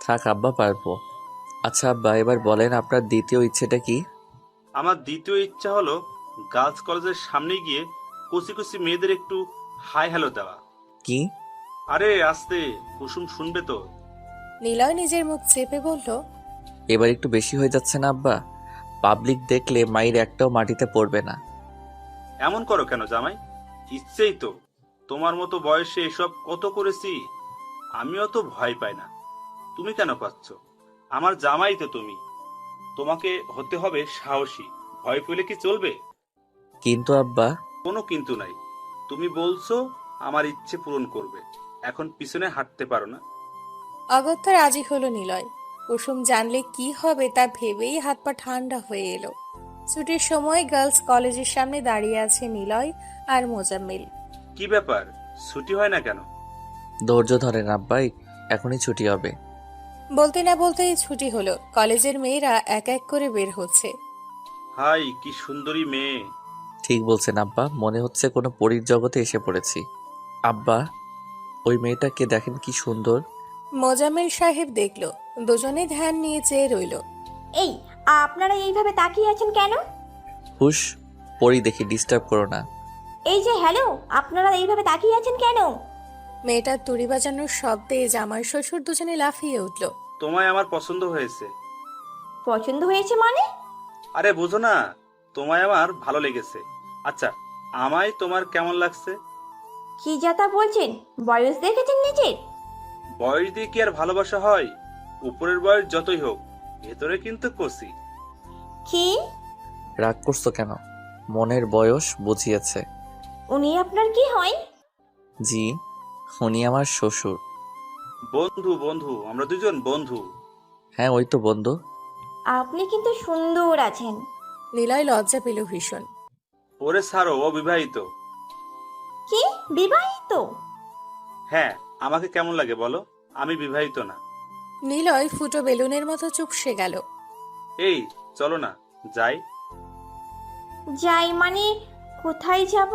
থাক আব্বা, পারবো। আচ্ছা আব্বা, এবার বলেন আপনার দ্বিতীয় ইচ্ছেটা কি? আমার দ্বিতীয় ইচ্ছা হলো গার্লস কলেজের সামনে গিয়ে কচি কচি মেয়েদের একটু হাই হ্যালো দেওয়া। কি? আরে আস্তে, কুসুম শুনবে তো। নিলয় নিজের মুখ চেপে বলল, এবার একটু বেশি হয়ে যাচ্ছে না আব্বা? পাবলিক দেখলে মায়ের একটাও মাটিতে পড়বে না। এমন করো কেন জামাই? ইচ্ছেই তো। তোমার মতো বয়সে এসব কত করেছি, আমিও তো ভয় পাই না। তুমি কেন পাচ্ছ? আমার জামাই তো তুমি। তোমাকে হতে হবে সাহসী। ভয় পেলে কি চলবে? কিন্তু আব্বা, কোনো কিন্তু নাই। তুমি বলছো আমার ইচ্ছে পূরণ করবে, এখন পিছনে হাঁটতে পারো না। অগত্যা রাজি হলো নিলয়। কুসুম জানলে কি হবে তা ভেবেই হাত পা ঠান্ডা হয়ে এলো। ছুটির সময় গার্লস কলেজের সামনে দাঁড়িয়ে আছে নিলয় আর মোজাম্মেল। কি ব্যাপার, ছুটি হয় না কেন? ধৈর্য ধরেন আব্বা, এখনই ছুটি হবে। বলতে না বলতেই ছুটি হলো। কলেজের মেয়েরা এক এক করে বের হচ্ছে। হাই কি সুন্দরী মেয়ে। ঠিক বলছেন আব্বা, মনে হচ্ছে কোনো পরীর জগতে এসে পড়েছি। আব্বা, ওই মেয়েটাকে দেখেন কি সুন্দর। মোজাম্মেল সাহেব দেখলো, দুজনে ধ্যান নিয়ে চেয়ে রইল। এই, আপনারা এইভাবে তাকিয়ে আছেন কেন? হুশ, পরী দেখি, ডিস্টার্ব করো না। এই যে হ্যালো, আপনারা এইভাবে তাকিয়ে আছেন কেন? মেয়েটার তুড়ি বাজানোর শব্দে জামাই শ্বশুর দুজনে লাফিয়ে উঠল। তোমায় আমার পছন্দ হয়েছে। পছন্দ হয়েছে মানে? আরে বুঝো না, তোমায় আমার ভালো লেগেছে। আচ্ছা, আমায় তোমার কেমন লাগছে? কি যাতা বলছেন? বয়স দেখেছেন নিজের? বয়স দিয়ে কি আর ভালোবাসা হয়? উপরের বয়স যতই হোক, ভেতরে কিন্তু কচি। কি? রাগ করছো কেন? মনের বয়স বুঝিয়েছে। উনি আপনার কি হয়? জি, উনি আমার শ্বশুর। বন্ধু বন্ধু, আমরা দুজন বন্ধু। হ্যাঁ, ওই তো বন্ধু। আপনি কিন্তু সুন্দর আছেন। নিলয় লজ্জা পেল ভীষণ। ওরে ছাড়ো, ও বিবাহিত। কি, বিবাহিত? হ্যাঁ, আমাকে কেমন লাগে বলো? আমি বিবাহিত না। নিলয় ফুটো বেলুনের মতো চুপসে গেল। এই চলো না, যাই। যাই মানে? কোথায় যাব?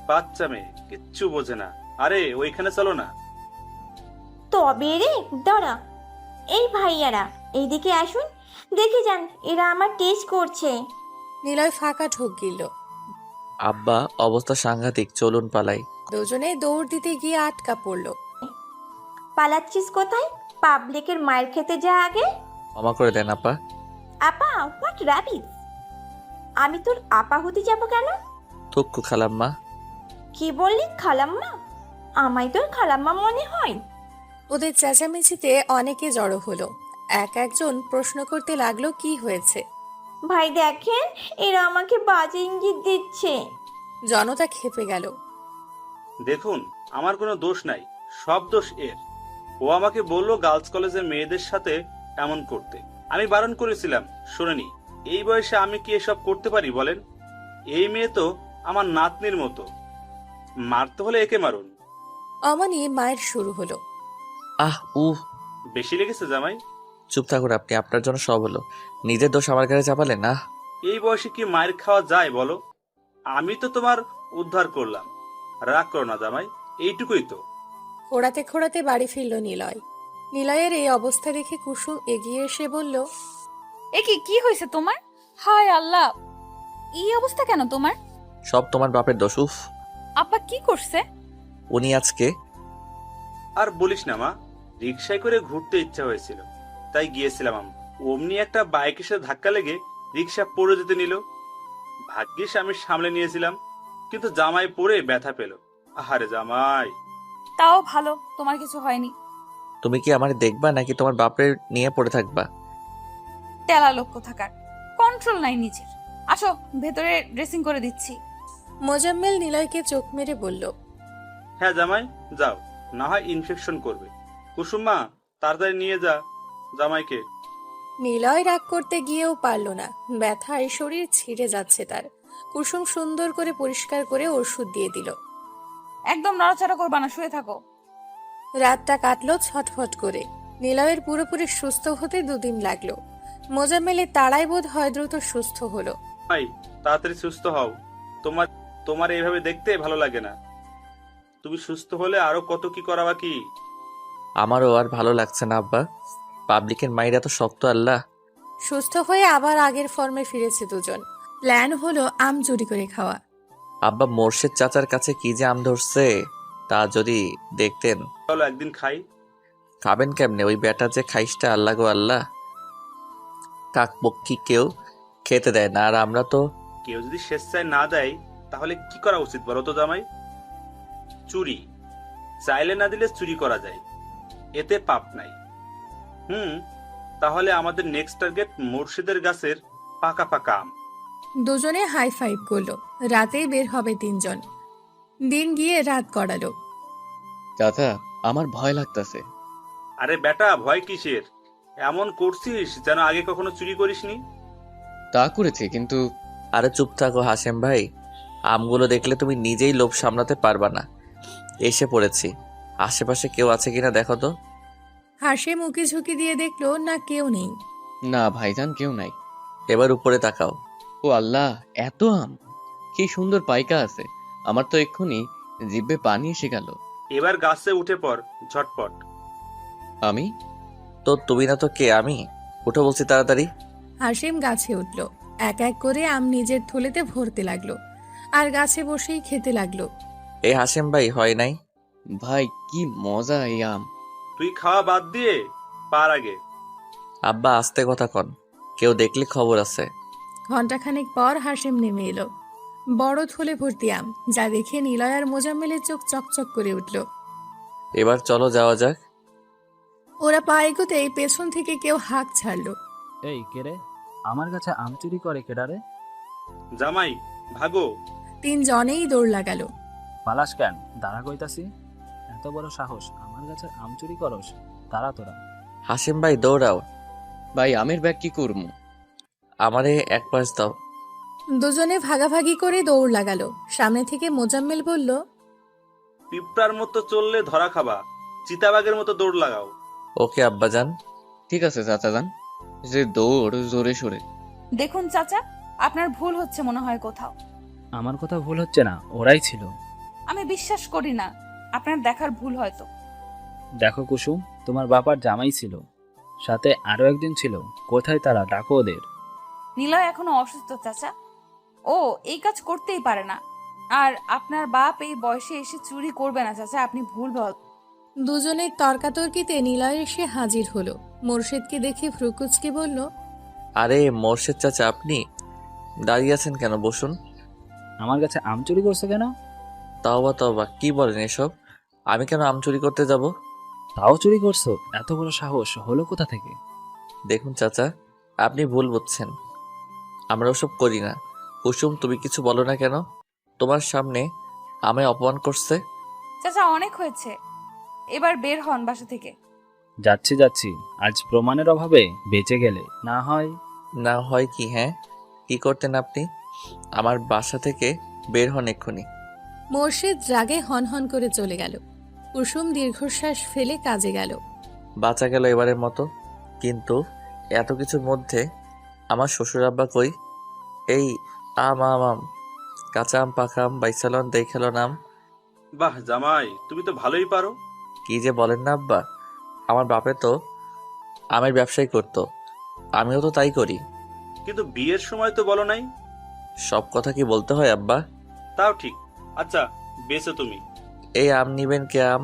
বাচ্চা মেয়ে কিচ্ছু বোঝে না। আরে ওইখানে চলো না। তবে রে, দাঁড়া। এই ভাইয়ারা, এইদিকে আসুন। দেখে যান, এরা আমার টেস্ট করছে। নিলয় ফাঁকা ঢোক গিলল। আব্বা, অবস্থা সাংঘাতিক, চলুন পালাই। দুজনে দৌড় দিতে গিয়ে আটকা পড়ল। পালাচ্ছিস কোথায়? পাবলিকের মায়ের খেতে যা আগে। ক্ষমা করে দেন আপা। আপা? What rubbish! আমি তোর আপা হতে যাব কেন? থুক্কু খালাম্মা। কি বললি, খালাম্মা? আমায় তোর খালাম্মা মনে হয়? ওদের চেঁচামেচিতে অনেকে জড়ো হলো। এক একজন প্রশ্ন করতে লাগলো কি হয়েছে। ভাই দেখেন, এরা আমাকে বাজে ইঙ্গিত দিচ্ছে। জনতা খেপে গেল। দেখুন, আমার কোনো দোষ নাই, সব দোষ এর। ও আমাকে বললো গার্লস কলেজে মেয়েদের সাথে এমন করতে। আমি বারণ করেছিলাম, শোনেনি। এই বয়সে আমি কি এসব করতে পারি বলেন? এই মেয়ে তো আমার নাতনির মতো। মারতে হলে একে মারুন। অমনি মায়ের শুরু হলো। আহ উহ। বেশি লেগেছে জামাই? চুপ থাকুন আপনি, আপনার জন্য সব হলো। নিজের দোষ আমার কাছে চাপালেন না। এই বয়সে কি মায়ের খাওয়া যায় বলো? আমি তো তোমার উদ্ধার করলাম। রাগ করো না জামাই, এইটুকুই তো। খোঁড়াতে খোঁড়াতে বাড়ি ফিরল নিলয়। নিলয়ের এই অবস্থা দেখে কুসুম এগিয়ে এসে বলল, এ কি হয়েছে তোমার? হায় আল্লাহ, এই অবস্থা কেন তোমার? সব তোমার বাপের দোষ। উফ, আপা কি করছে? উনি আজকে। আর বলিস না মা, রিক্সায় করে ঘুরতে ইচ্ছা হয়েছিল, তাই গিয়েছিলাম আমি। অমনি একটা বাইকের সাথে ধাক্কা লেগে রিক্সা পড়ে যেতে নিল। ভাগ্যিস আমি সামলে নিয়েছিলাম, কিন্তু জামাই পড়ে ব্যথা পেল। আহারে জামাই। তাও ভালো, তোমার কিছু হয়নি। তুমি কি আমার দেখবা নাকি তোমার বাপের নিয়ে পড়ে থাকবা? তেলা লক্ষ্য থাকার কন্ট্রোল নাই নিজের। আসো, ভেতরে ড্রেসিং করে দিচ্ছি। মোজাম্মেল নিলয়কে চোখ মেরে বলল, হ্যাঁ জামাই, যাও, না হয় ইনফেকশন করবে। কুসুমা, তাড়াতাড়ি নিয়ে যা জামাইকে। নিলয় রাগ করতে গিয়েও পারল না। ব্যথায় শরীর ছিঁড়ে যাচ্ছে তার। কুসুম সুন্দর করে পরিষ্কার করে ওষুধ দিয়ে দিল। একদম নড়াচড়া করবা না, শুয়ে থাকো। রাতটা কাটলো ছটফট করে। নিলয়ের পুরোপুরি সুস্থ হতে 2 দিন লাগলো। মোজাম্মেলের তাড়াই বোধ হয় দ্রুত সুস্থ হলো। ভাই, তাড়াতাড়ি সুস্থ হও। তোমার তোমার এইভাবে দেখতে ভালো লাগে না। তুমি সুস্থ হলে আরো কত কি করা বাকি। আমারও আর ভালো লাগছে না আব্বা। পাবলিকের মাইরা তো শক্ত আল্লাহ। সুস্থ হয়ে আবার আগের ফর্মে ফিরেছে দুজন। প্ল্যান হলো আম চুরি করে খাওয়া। আব্বা মোর্শেদ চাচার কাছে কি যে আম ধরছে তা যদি দেখতেন। চলো একদিন খাই। খাবেন কেমনে? ওই বেটা যে খাইসটা আল্লাহ গো আল্লাহ, কাকপক্ষী কেউ খেতে দেয় না। আর আমরা তো কেউ যদি স্বেচ্ছায় না দেয় তাহলে কি করা উচিত বলো তো জামাই? চুরি। চাইলে না দিলে চুরি করা যায়, এতে পাপ নাই। তাহলে আমাদের নেক্সট টার্গেট মুর্শিদের গাছের পাকা পাকা আম। দুজনে হাই ফাইভ করলো। রাতেই বের হবে তিনজন। দিন গিয়ে রাত গড়ালো। চাচা, আমার ভয় লাগতাছে। আরে বেটা, ভয় কিসের? এমন করছিস যেন আগে কখনো চুরি করিসনি। তা করেছি, কিন্তু আরে চুপ থাকো হাসেম ভাই, আমগুলো দেখলে তুমি নিজেই লোভ সামলাতে পারবা না। এসে পড়েছি, আশেপাশে কেউ আছে কিনা দেখো তো। হাসে মুখে ঝুঁকি দিয়ে দেখলো না কেউ নেই। না ভাইজান, কেউ নাই। এবার উপরে তাকাও। ও আল্লাহ, এত আম! কি সুন্দর পাইকা আছে। আমার তো এক্ষুনি জিভে পানি এসে গেল। এবার গাছে উঠে পড় ঝটপট। আমি? তো তুমি না তো কে? আমি উঠো বলছি তাড়াতাড়ি। হাসিম গাছে উঠল। এক এক করে আম নিজের থলেতে ভরতে লাগলো আর গাছে বসেই খেতে লাগলো। এই হাসেম ভাই, হয় নাই? ভাই কি মজা এই আম! তুই খাওয়া বাদ দিয়ে পার আগে। আব্বা আস্তে কথা কন, কেউ দেখলে খবর আছে। ঘন্টাখানেক পর হাসিম নেমে এলো। বড় থলে ভর্তি আম, যা দেখে নিলয় আর মোজাম্মেলের চোখ চকচক করে উঠল। এবার চলো যাওয়া যাক। ওরা পা এগোতেই পেছন থেকে কেউ হাঁক ছাড়লো। এই কেরে, আমার কাছে আম চুরি করে কেডারে? জামাই ভাগো। তিনজনেই দৌড় লাগালো। পালাস কেন? দাঁড়া কইতাছি। এত বড় সাহস, আমার কাছে আম চুরি করস? তারা তোরা। হাসেম ভাই দৌড়াও। ভাই, আমের ব্যাগ কি করবো? আমারে এক পাশ দাও। দুজনে ভাগাভাগি করে দৌড় লাগালো। সামনে থেকে মোজাম্মেল বলল, পিঁপড়ার মতো চললে ধরা খাবা, চিতাবাগের মতো দৌড় লাগাও। ওকে আব্বাজান। ঠিক আছে চাচা যান, যে দৌড় জোরে সোরে। দেখুন চাচা, আপনার ভুল হচ্ছে মনে হয় কোথাও। আমার কথা ভুল হচ্ছে না, ওরাই ছিল। আমি বিশ্বাস করি না, আপনার দেখার ভুল হয়তো। দেখো কুসুম, তোমার বাবার জামাই ছিল, সাথে আরো একজন ছিল। কোথায় তারা? ডাকো ওদের। নিলয় এখনো অসুস্থ চাচা, ও এই কাজ করতেই পারে না। আর আপনার বাপ এই বয়সে এসে চুরি করবে না চাচা, আপনি ভুল বল। দুজনের তর্কাতর্কিতে নিলয় এসে হাজির হলো। মোর্শেদকে দেখে ফ্রুকুচকে বলল, আরে মোর্শেদ চাচা, আপনি দাঁড়িয়ে আছেন কেন? বসুন। আমার কাছে আম চুরি করছে কেন? তাওবা তাওবা, কি বলেন এসব? আমি কেন আম চুরি করতে যাব? তাও চুরি করছো? এত বড় সাহস হলো কোথা থেকে? দেখুন চাচা, আপনি ভুল বুঝছেন, আমরা ওসব করি না। কুসুম, তুমি কিছু বলো না কেন? তোমার সামনে আমায় অপমান করছে। চাচা অনেক হয়েছে, এবার বের হন বাসা থেকে। যাচ্ছি যাচ্ছি, আজ প্রমাণের অভাবে বেঁচে গেলে না হয়। না হয় কি? হ্যাঁ, কি করতেন আপনি? আমার বাসা থেকে বের হন এক্ষুনি। মোর্শেদ রাগে হনহন করে চলে গেল। কুসুম দীর্ঘশ্বাস ফেলে কাজে গেল। বাঁচা গেল এবারের মতো। কিন্তু এত কিছুর মধ্যে আমার শ্বশুর আব্বা কই? এই আম আম আম, কাঁচা আম, পাকা আম, বাইসালন দেখালন আম। বাহ জামাই, তুমি তো ভালোই পারো। কি যে বলেন না আব্বা, আমার বাপে তো আমের ব্যবসাই করতো, আমিও তো তাই করি। কিন্তু বিয়ের সময় তো বলো নাই। সব কথা কি বলতে হয় আব্বা? তাও ঠিক। আচ্ছা বেঁচে তুমি। এই আম নিবেন কে? আম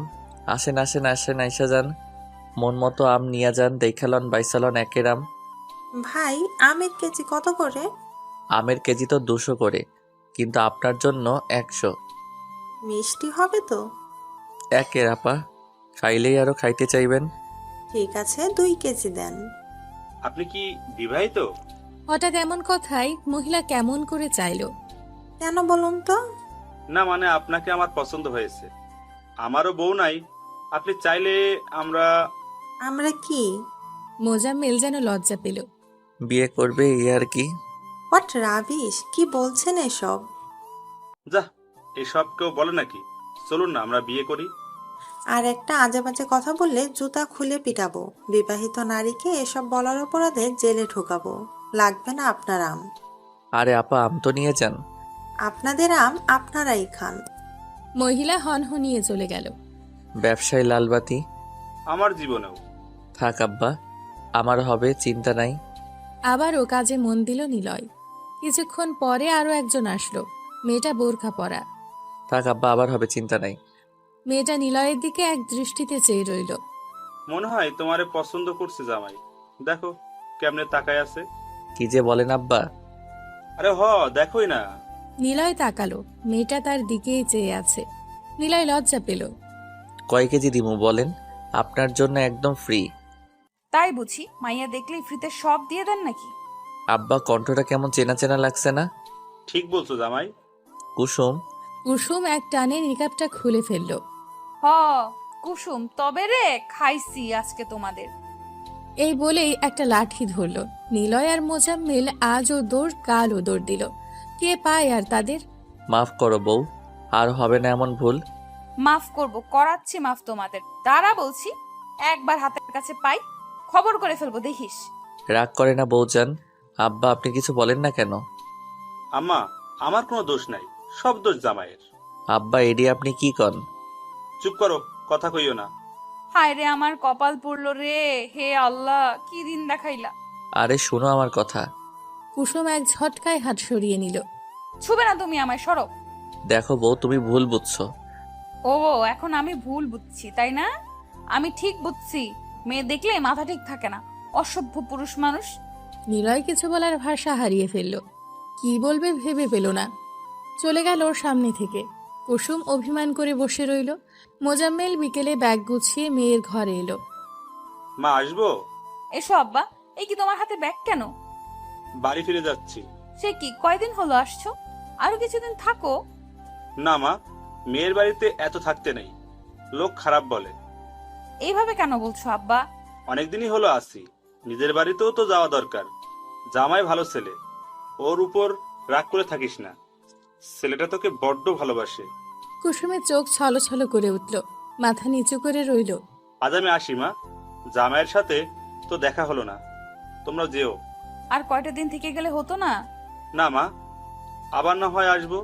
আসেন আসেন আসেন, আইসা যান, মন মতো আম নিয়ে যান, দেখালন বাইসালন একের আম। ভাই, আমের কেজি কত করে? আমের কেজি তো 200 করে, কিন্তু আপনার জন্য 100। মিষ্টি হবে তো? একের আপা, খাইলেই আরো খাইতে চাইবেন। ঠিক আছে, 2 কেজি দেন। আপনি কি বিবাহিত? হঠাৎ এমন কথাই মহিলা কেমন করে চাইল। কেন বলুন তো? না মানে আপনাকে আমার পছন্দ হয়েছে, আমারও বউ নাই। আপনি চাইলে আমরা। আমরা কি? মোজাম্মেল যেন লজ্জা পেল। বিয়ে করবে এই আর কি। হোয়াট রাবিশ, কি বলছেন এসব? যা, এসব কেউ বলে নাকি? চলুন না আমরা বিয়ে করি। আর একটা আজে বাজে কথা বললে জুতা খুলে পিটাবো। বিবাহিত নারীকে এসব বলার অপরাধে জেলে ঢোকাবো। লাগবে না আপনার আম। আরে আপা, আম তো নিয়ে যান। আপনাদের আম আপনারাই খান। মহিলা হনহনিয়ে চলে গেল। ব্যবসায় লালবাতি। আমার জীবনেও। থাক আব্বা, আমার হবে, চিন্তা নাই। আবারও কাজে মন দিল নিলয়। কিছুক্ষণ পরে আরও একজন আসলো। মেয়েটা বোরখা পরা। থাক আব্বা, আবার হবে, চিন্তা নাই। মেয়েটা নিলয়ের দিকে এক দৃষ্টিতে চেয়ে রইল। মনে হয় তোমারে পছন্দ করছে জামাই। দেখো কেমনে তাকায় আছে। কি যে বলেন আব্বা। আরে দেখোই না। নিলয় তাকালো। মেয়েটা তার দিকেই চেয়ে আছে। নিলয় লজ্জা পেল। কয় কেজি দিমু বলেন? আপনার জন্য একদম ফ্রি। তাই বুঝি মাইয়া দেখলেই ফ্রিতে সব দিয়ে দেন নাকি? আব্বা, কণ্ঠটা কেমন চেনা চেনা লাগছে না? ঠিক বলছো জামাই। কুসুম। কুসুম এক টানে নিকাবটা খুলে ফেলল। হ কুসুম, তবে রে খাইছি আজকে তোমাদের। এই বলেই একটা লাঠি ধরল। নিলয় আর মোজাম্মেল আজও দৌড় কালও দৌড় দিল। কে পায় আর তাদের? মাফ করো বউ, আর হবে না এমন ভুল। মাফ করব, করাচ্ছি মাফ তোমাদের। দাঁড়া বলছি, একবার হাতের কাছে পাই খবর করে ফেলবো দেখিস। রাগ করে না বউজান। আব্বা, আপনি কিছু বলেন না কেন? আম্মা, আমার কোনো দোষ নাই, সব দোষ জামাইয়ের। আব্বা, এডি আপনি কি কন? চুপ করো, কথা কইও না। হায় রে আমার কপাল পড়লো রে, হে আল্লাহ কি দিন দেখাইলা। আরে শোনো আমার কথা। কুসুম এক ঝটকায় হাত সরিয়ে নিল। ছুবে না তুমি আমায়, সরো। দেখো বউ, তুমি ভুল বুঝছো। ও এখন আমি ভুল বুঝছি তাই না? আমি ঠিক বুঝছি, মেয়ে দেখলে মাথা ঠিক থাকে না, অসভ্য পুরুষ মানুষ। নিলয় কিছু বলার ভাষা হারিয়ে ফেলল। কি বলবে ভেবে পেল না। চলে গেল ওর সামনে থেকে। কুসুম অভিমান করে বসে রইল। মোজাম্মেল বিকেলে ব্যাগ গুছিয়ে মেয়ের ঘরে এলো। মা, আসবো? এসো আব্বা। এই কি তোমার হাতে ব্যাগ কেন? বাড়ি ফিরে যাচ্ছি। সে কি কয়দিন হলো আসছো? আরো কিছুদিন থাকো। না মা, মেয়ের বাড়িতে এত থাকতে নেই, লোক খারাপ বলে। এইভাবে কেন বলছো আব্বা? অনেকদিনই হলো আসি, নিজের বাড়িতেও তো যাওয়া দরকার। জামাই ভালো ছেলে, ওর উপর রাগ করে থাকিস না। ছেলেটা তোকে বড্ড ভালোবাসে। কুসুমের চোখ ছলছল করে উঠল। মাথা নিচু করে রইল। আজ আমি আসি মা, জামাইয়ের সাথে তো দেখা হলো না, তোমরা যেও। আর কয়টা দিন থেকে গেলে হতো না? না মা, আবার না হয় আসবো।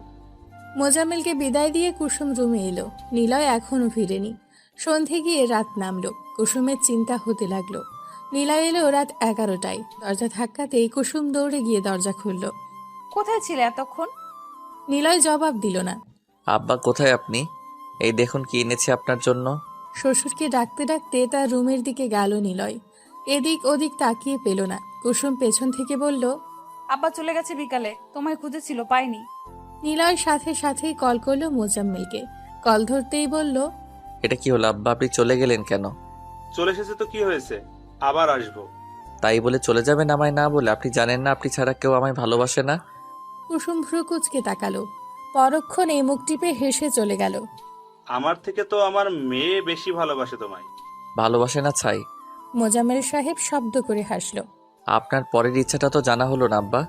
মোজাম্মেলকে বিদায় দিয়ে কুসুম রুমে এলো। নিলয় এখনো ফিরেনি। সন্ধে গিয়ে রাত নামলো। কুসুমের চিন্তা হতে লাগলো। নিলয় এলো রাত 11টায়। দরজা ধাক্কাতেই কুসুম দৌড়ে গিয়ে দরজা খুলল। কোথায় ছিলে এতক্ষণ? নিলয় জবাব দিল না। আব্বা, কোথায় আপনি? এই দেখুন কি এনেছি আপনার জন্য। শ্বশুরকে ডাকতে ডাকতে তার রুমের দিকে গেল নিলয়। এদিক ওদিক তাকিয়ে পেল না। কুসুম পেছন থেকে বলল, আব্বা চলে গেছে বিকালে, তোমায় খুঁজেছিল পাইনি। নিলয় সাথে সাথেই কল করলো মোজাম্মেলকে। কল ধরতেই বলল, এটা কি হলো আব্বা, আপনি চলে গেলেন কেন? চলে এসেছে তো কি হয়েছে, আবার আসবো। তাই বলে চলে যাবেন আমায় না বলে? আপনি জানেন না আপনি ছাড়া কেউ আমায় ভালোবাসে না? কুসুম ভ্রুকুচকে তাকালো। পরক্ষণে মুখ টিপে হেসে চলে গেল। আমার থেকে তো আমার মেয়ে বেশি ভালোবাসে তোমায়। ভালোবাসে না ছাই? মোজাম্মেল সাহেব শব্দ করে হাসল। আপনার পরের ইচ্ছাটা তো জানা হলো না আব্বা।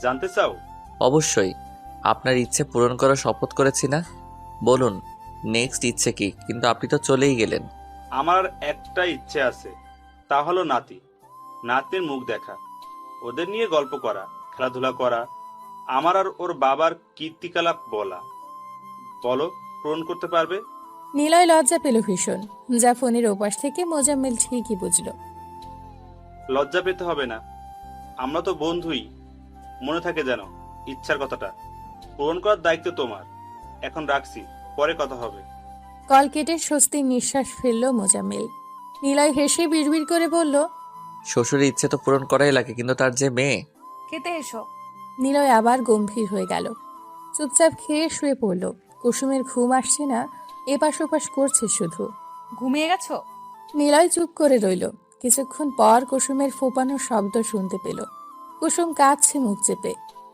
জানতে চাও? অবশ্যই। আপনার ইচ্ছে পূরণ করার শপথ করেছি না? বলুন নেক্সট ইচ্ছে কি? কিন্তু আপনি তো চলেই গেলেন। আমার একটা ইচ্ছে আছে, তা হলো নাতির মুখ দেখা, ওদের নিয়ে গল্প করা, খেলাধুলা করা, আমার আর ওর বাবার কীর্তিকলাপ বলা। বলো, পূরণ করতে পারবে? নিলয় লজ্জা পেল ভীষণ। যা ফোনের ওপাশ থেকে মোজাম্মেল ঠিকই বুঝল। লজ্জা পেতে হবে না, আমরা তো বন্ধুই। মনে থাকে যেন ইচ্ছার কথাটা পূরণ করার দায়িত্ব তোমার। এখন রাখছি, পরে কথা হবে। কল কেটে স্বস্তির নিঃশ্বাস ফেলল মোজাম্মেল। নিলয় হেসে বিড়বিড় করে বলল, শ্বশুরের ইচ্ছে তো পূরণ করাই লাগে, কিন্তু তার যে মেয়ে। খেতে এসো। নিলয় আবার গম্ভীর হয়ে গেল। চুপচাপ খেয়ে শুয়ে পড়ল। কুসুমের ঘুম আসছে না, এপাশ ওপাশ করছে শুধু। ঘুমিয়ে গেছো? নিলয় চুপ করে রইল। কিছুক্ষণ পর কুসুমের ফোপানোর শব্দ শুনতে পেল। কুসুম কাঁদছে মুখ চেপে।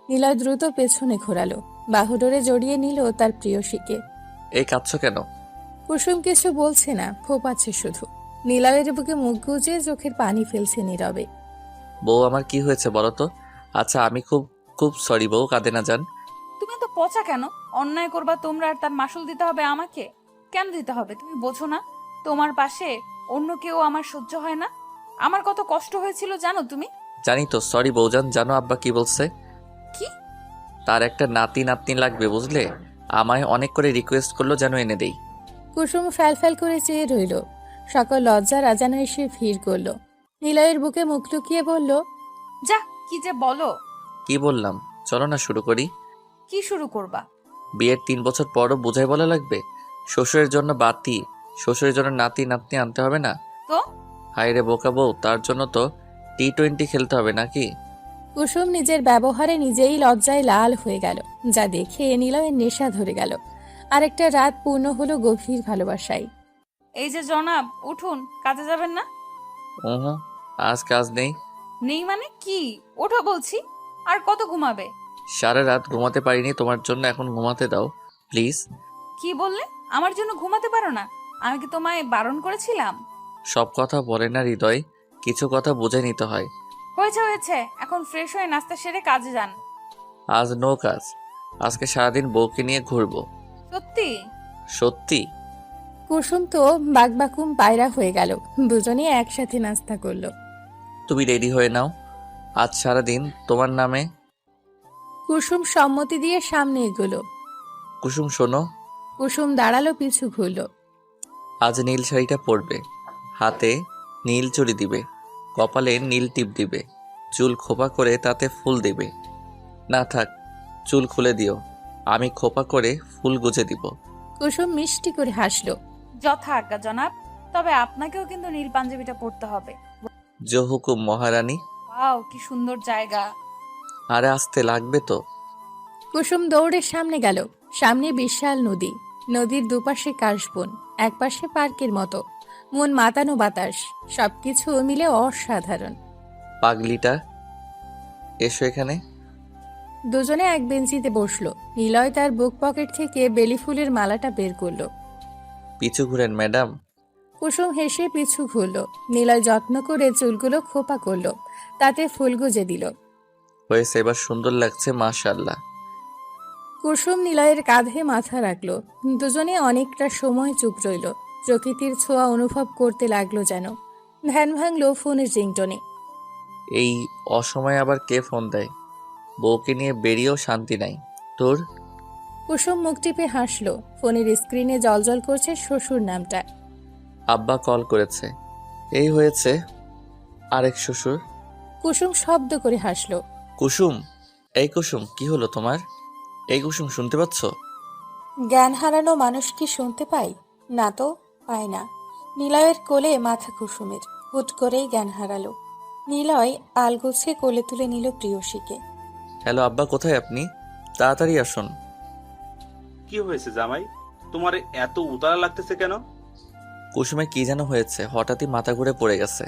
নিলয় দ্রুত পেছনে ঘোরালো। বাহুডোরে জড়িয়ে নিল তার প্রিয়সীকে। এই কাঁদছো কেন? কুসুম কিছু বলছে না, ফোপাচ্ছে শুধু। নিলয়ের বুকে মুখ গুজে চোখের পানি ফেলছে নীরবে। বউ, আমার কি হয়েছে বলো তো? আচ্ছা, আমি খুব খুব সরি বউ, কাঁদে না যান। তুমি তো পচা কেন? অন্যায় করবা তোমরা আর তার মাসুল দিতে হবে আমাকে? কেন দিতে হবে তুমি বোঝো না? তোমার পাশে অন্য কেউ আমার সহ্য হয় না। আমার কত কষ্ট হয়েছিল জানো তুমি? জানি তো, সরি বউজান। জানো আব্বা কি বলছে? কি? তার একটা নাতি লাগবে বুঝলে। আমায় অনেক করে রিকোয়েস্ট করলো যেন এনে দেই। কুসুম ফ্যাল ফ্যাল করে চেয়ে রইল। সকল লজ্জা রাজানো এসে ভিড় করল। নিলয়ের বুকে মুখ লুকিয়ে বলল, যা, কি যে বলো। কি বললাম? চলো না শুরু করি। কি শুরু করবা? বিয়ের 3 বছর পরও বোঝাই বলা লাগবে? শ্বশুরের জন্য বাতি, শ্বশুরের জন্য নাতি নাতনি আনতে হবে না? তো হায় রে বোকা বউ, তার জন্য তো T20 খেলতে হবে নাকি? কুসুম নিজের ব্যবহারে নিজেই লজ্জায় লাল হয়ে গেল, যা দেখে নিলয়ের নেশা ধরে গেল। আরেকটা রাত পূর্ণ হলো গভীর ভালোবাসায়। এই যে জনাব, উঠুন, কাজে যাবেন না? ওহো, আজ কাজ নেই। নেই মানে কি? ওঠো বলছি। আর কত ঘুমাবে? সারা রাত ঘুমাতে পারিনি তোমার জন্য, এখন ঘুমাতে দাও প্লিজ। কি বললে? আমার জন্য ঘুমাতে পারো না? আমি কি তোমায় বারণ করেছিলাম? সব কথা বলে না হৃদয়, কিছু কথা বুঝে নিতে হয়। হয়েছে হয়েছে, এখন ফ্রেশ হয়ে নাস্তা সেরে কাজে যান। আজ নো কাজ, আজকে সারাদিন বউকে নিয়ে ঘুরবো। সত্যি? সত্যি। কুসুম তো বাকবাকুম পায়রা হয়ে গেল। দুজনে একসাথে নাস্তা করলো। তুমি রেডি হয়ে নাও, আজ সারাদিন তোমার নামে। কুসুম সম্মতি দিয়ে সামনে এগোলো। কুসুম শোনো, কুসুম দাঁড়ালো, পিছু ঘুরলো। আজ নীল শাড়িটা পরবে, হাতে নীল চুড়ি দিবে, কপালে নীল টিপ দিবে, চুল খোপা করে তাতে ফুল দিবে। না থাক, চুল খুলে দিও, আমি খোপা করে ফুল গুজে দিব। কুসুম মিষ্টি করে হাসলো। যথা আজ্ঞা জনাব, তবে আপনাকেও কিন্তু নীল পাঞ্জাবিটা পরতে হবে। জো হুকুম মহারানী। ওয়াও, কি সুন্দর জায়গা। আরে আসতে লাগবে তো। কুসুম দৌড়ে সামনে গেল। সামনে বিশাল নদী, নদীর দুপাশে কাশবন, একপাশে পার্কের মতো মন মাতানো বাতাস, সবকিছু মিলে অসাধারণ। পাগলিটা, এসো এখানে। দুজনে এক বেঞ্চিতে বসলো। নিলয় তার বুক পকেট থেকে বেলি ফুলের মালাটা বের করলো। পিছু ঘুরেন ম্যাডাম। কুসুম হেসে পিছু ঘুরলো। নিলয় যত্ন করে চুলগুলো খোপা করলো, তাতে ফুল গুজে দিল। হয়েছে, এবার সুন্দর লাগছে মাশাআল্লাহ। কুসুম নিলয়ের কাঁধে মাথা রাখলো। দুজনে অনেকটা সময় চুপ রইল, প্রকৃতির ছোঁয়া অনুভব করতে লাগলো যেন। ধ্যান ভাঙলো ফোনের রিংটনে। এই অসময়ে আবার কে ফোন দেয়? বউকে নিয়ে বেরিয়েও শান্তি নাই তোর। কুসুম মুখ টিপে হাসলো। ফোনের স্ক্রিনে জলজল করছে শ্বশুর নামটা। আব্বা কল করেছে। এই হয়েছে আরেক শ্বশুর। কুসুম শব্দ করে হাসলো। কুসুম, এই কুসুম, কি হলো তোমার? এই কুসুম, শুনতে পাচ্ছ? জ্ঞান হারানো মানুষ কি শুনতে পায়? না তো, পায় না। নিলয়ের কোলে মাথা কুসুমের, হুট করেই জ্ঞান হারালো। নিলয় আলগোছে কোলে তুলে নিল প্রিয়সীকে। হ্যালো আব্বা, কোথায় আপনি? তাড়াতাড়ি আসুন। কি হয়েছে জামাই? তোমার এত উতালা লাগতেছে কেন? কুসুমে কি যেন হয়েছে, হঠাৎই মাথা ঘুরে পড়ে গেছে।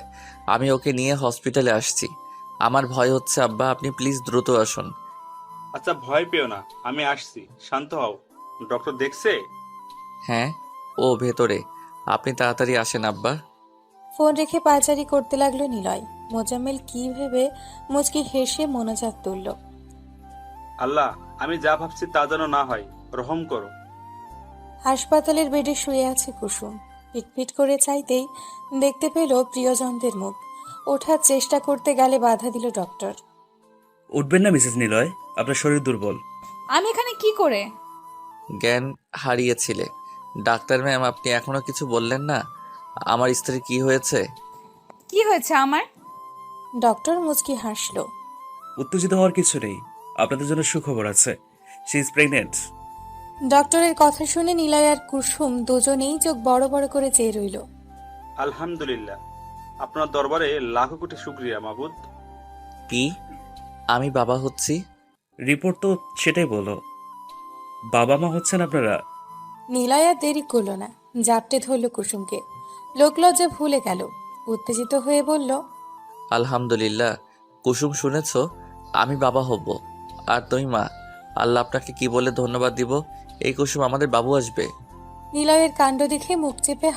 আমি ওকে নিয়ে হসপিটালে আসছি। আমার ভয় হচ্ছে আব্বা, আপনি প্লিজ দ্রুত আসুন। আচ্ছা, ভয় পেও না, আমি আসছি, শান্ত হও। ডক্টর দেখছে? হ্যাঁ, ও ভেতরে। আপনি তাড়াতাড়ি আসেন আব্বা। ফোন রেখে পায়চারি করতে লাগলো নিলয়। মোজাম্মেল কি ভেবে মুচকি হেসে মোনাজাত তুলল। আল্লাহ, আমি যা ভাবছি তা যেন না হয়, রহম করো। হাসপাতালের বেডে শুয়ে আছে কুসুম। পিটপিট করে চাইতেই দেখতে পেল প্রিয়জনদের মুখ। ওঠার চেষ্টা করতে গেলে বাধা দিল ডক্টর। উঠবেন না মিসেস নিলয়, আপনার শরীর দুর্বল। আমি এখানে কি করে? জ্ঞান হারিয়েছিলে। ডাক্তার ম্যাম, আপনি এখনো কিছু বললেন না। আমার স্ত্রী কি হয়েছে? কি হয়েছে আমার? ডক্টর মুচকি হাসলো। উত্তেজিত হওয়ার কিছু নেই, আপনাদের জন্য সুখবর আছে। She is pregnant. ডক্টরের কথা শুনে নিলয় আর কুসুম দুজনেই চোখ বড় বড় করে চেয়ে রইল। আলহামদুলিল্লাহ, আপনার দরবারে লাখো কোটি শুকরিয়া মাবুদ। কি? আমি বাবা হচ্ছি? রিপোর্ট তো সেটাই বলো। বাবা মা হচ্ছেন আপনারা। নিলয় আর দেরি করলো না, জাপটে ধরল কুসুমকে। লোকলজ্জা ভুলে গেল, উত্তেজিত হয়ে বলল, আলহামদুলিল্লাহ। কুসুম, শুনেছ? আমি বাবা হব আর তুমি মা। আল্লাহ আপনাকে কি বলে ধন্যবাদ দিব। এই কুসুম, আমাদের বাবু আসবে। নিলয়ের কাণ্ড দেখে মুখ চেপে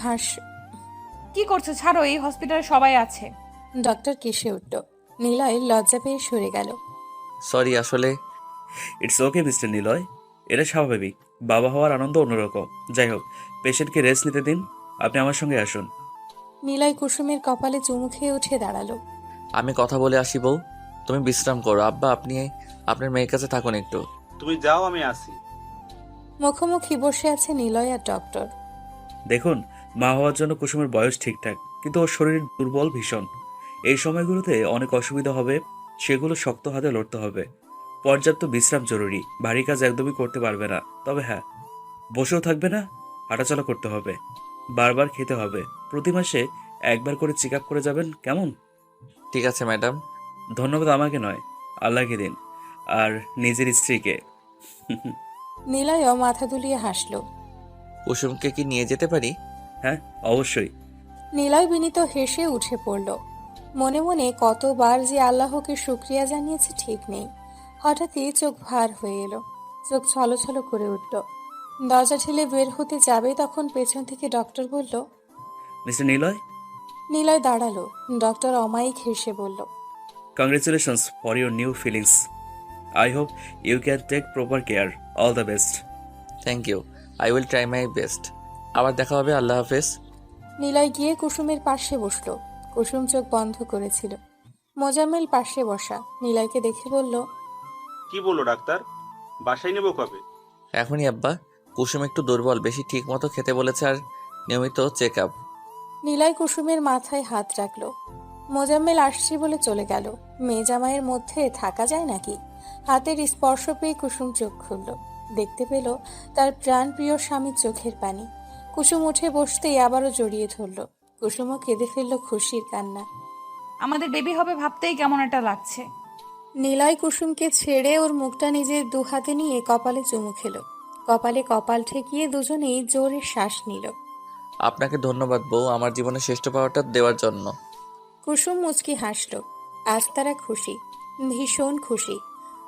কি করছো? ছাড়ো, এই হসপিটালে সবাই আছে। ডক্টর কেসে উঠল। নিলয় লজ্জা পেয়ে সরে গেল। সরি, আসলে ইটস ওকে মিস্টার নিলয়, এটা স্বাভাবিক। বাবা হওয়ার আনন্দ অন্যরকম। যাই হোক, পেশেন্টকে রেস্ট নিতে দিন। আপনি আমার সঙ্গে আসুন। নিলয় কুসুমের কপালে চুমু খেয়ে উঠে দাঁড়ালো। আমি কথা বলে আসি বউ, তুমি বিশ্রাম করো। আব্বা, আপনি আপনার মেয়ের কাছে থাকুন একটু। তুমি যাও, আমি আসি। মুখোমুখি বসে আছে নিলয় আর ডক্টর। দেখুন, মা হওয়ার জন্য কুসুমের বয়স ঠিকঠাক, কিন্তু ওর শরীর দুর্বল ভীষণ। এই সময়গুলোতে অনেক অসুবিধা হবে, সেগুলো শক্ত হাতে লড়তে হবে। পর্যাপ্ত বিশ্রাম জরুরি, ভারী কাজ একদমই করতে পারবে না। তবে হ্যাঁ, বসেও থাকবে না, হাঁটাচলা করতে হবে, বারবার খেতে হবে। প্রতি মাসে একবার করে চেক আপ করে যাবেন, কেমন? ঠিক আছে ম্যাডাম। ধন্যবাদ আমাকে নয়, আল্লাহকে দিন, আর নিজের স্ত্রীকে। নিলয়ও মাথা দুলিয়ে হাসল। কুসুমকে কি নিয়ে যেতে পারি? হ্যাঁ, অবশ্যই। নিলয় বিনীত হেসে উঠে পড়ল। মনে মনে কতবার যে আল্লাহকে শুক্রিয়া জানিয়েছে ঠিক নেই। হঠাৎই চোখ ভার হয়ে এলো, চোখ ছলছল করে উঠল। দরজা ঠেলে বের হতে যাবে তখন পেছন থেকে ডক্টর বলল। মিস্টার নিলয়, নিলয় দাঁড়ালো। ডক্টর অমায়িক হেসে বলল, congratulations for your new feelings. I hope you can take proper care. All the best. Thank you, I will try my best. আবার দেখা হবে, আল্লাহ হাফেজ। নিলয় গিয়ে কুসুমের পাশে বসলো। কুসুম চোখ বন্ধ করেছিল। মোজাম্মেল পাশে বসা নিলয়কে দেখে বলল, কি বললো ডাক্তার? বাসায় নেবো কবে? এখনই আব্বা। কুসুম একটু দুর্বল, বেশি ঠিক মতো খেতে বলেছে আর নিয়মিত চেক আপ। নিলয় কুসুমের মাথায় হাত রাখলো। মোজাম্মেল আসছি বলে চলে গেল। মেয়ে জামাইয়ের মধ্যে থাকা যায় নাকি? হাতের স্পর্শ পেয়ে কুসুম চোখ খুলল। দেখতে পেল তার প্রাণপ্রিয় স্বামীর চোখের পানি। কুসুম উঠে বসতেই আবারও জড়িয়ে ধরল। কুসুমও কেঁদে ফেলল খুশির কান্না। আমাদের বেবি হবে ভাবতেই কেমন একটা লাগছে। নিলয় কুসুমকে ছেড়ে ওর মুখটা নিজের দু হাতে নিয়ে কপালে চুমু খেল। কপালে কপাল ঠেকিয়ে দুজনেই জোরে শ্বাস নিল। আপনাকে ধন্যবাদ বউ, আমার জীবনে শ্রেষ্ঠ পাওয়াটা দেওয়ার জন্য। কুসুম মুচকি হাসল। আজ তারা খুশি, ভীষণ খুশি।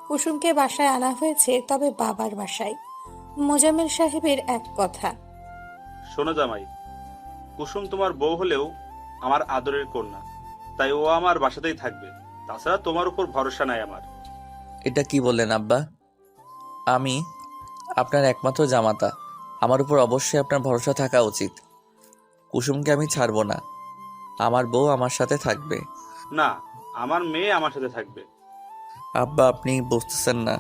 কুসুমকে বাসায় আনা হয়েছে, তবে বাবার বাসায়। মোজাম্মেল সাহেবের এক কথা, শোনো জামাই, কুসুম তোমার বউ হলেও আমার আদরের কন্যা, তাই ও আমার বাসাতেই থাকবে। তাছাড়া তোমার উপর ভরসা নাই আমার। এটা কি বললেন আব্বা? আমি আপনার একমাত্র জামাতা, আমার উপর অবশ্যই আপনার ভরসা থাকা উচিত। কুসুমকে আমি ছাড়বো না, আমার বউ আমার সাথে থাকবে। না, আমার মেয়ে আমার সাথে থাকবে। আব্বা আপনি বুঝতেছেন না,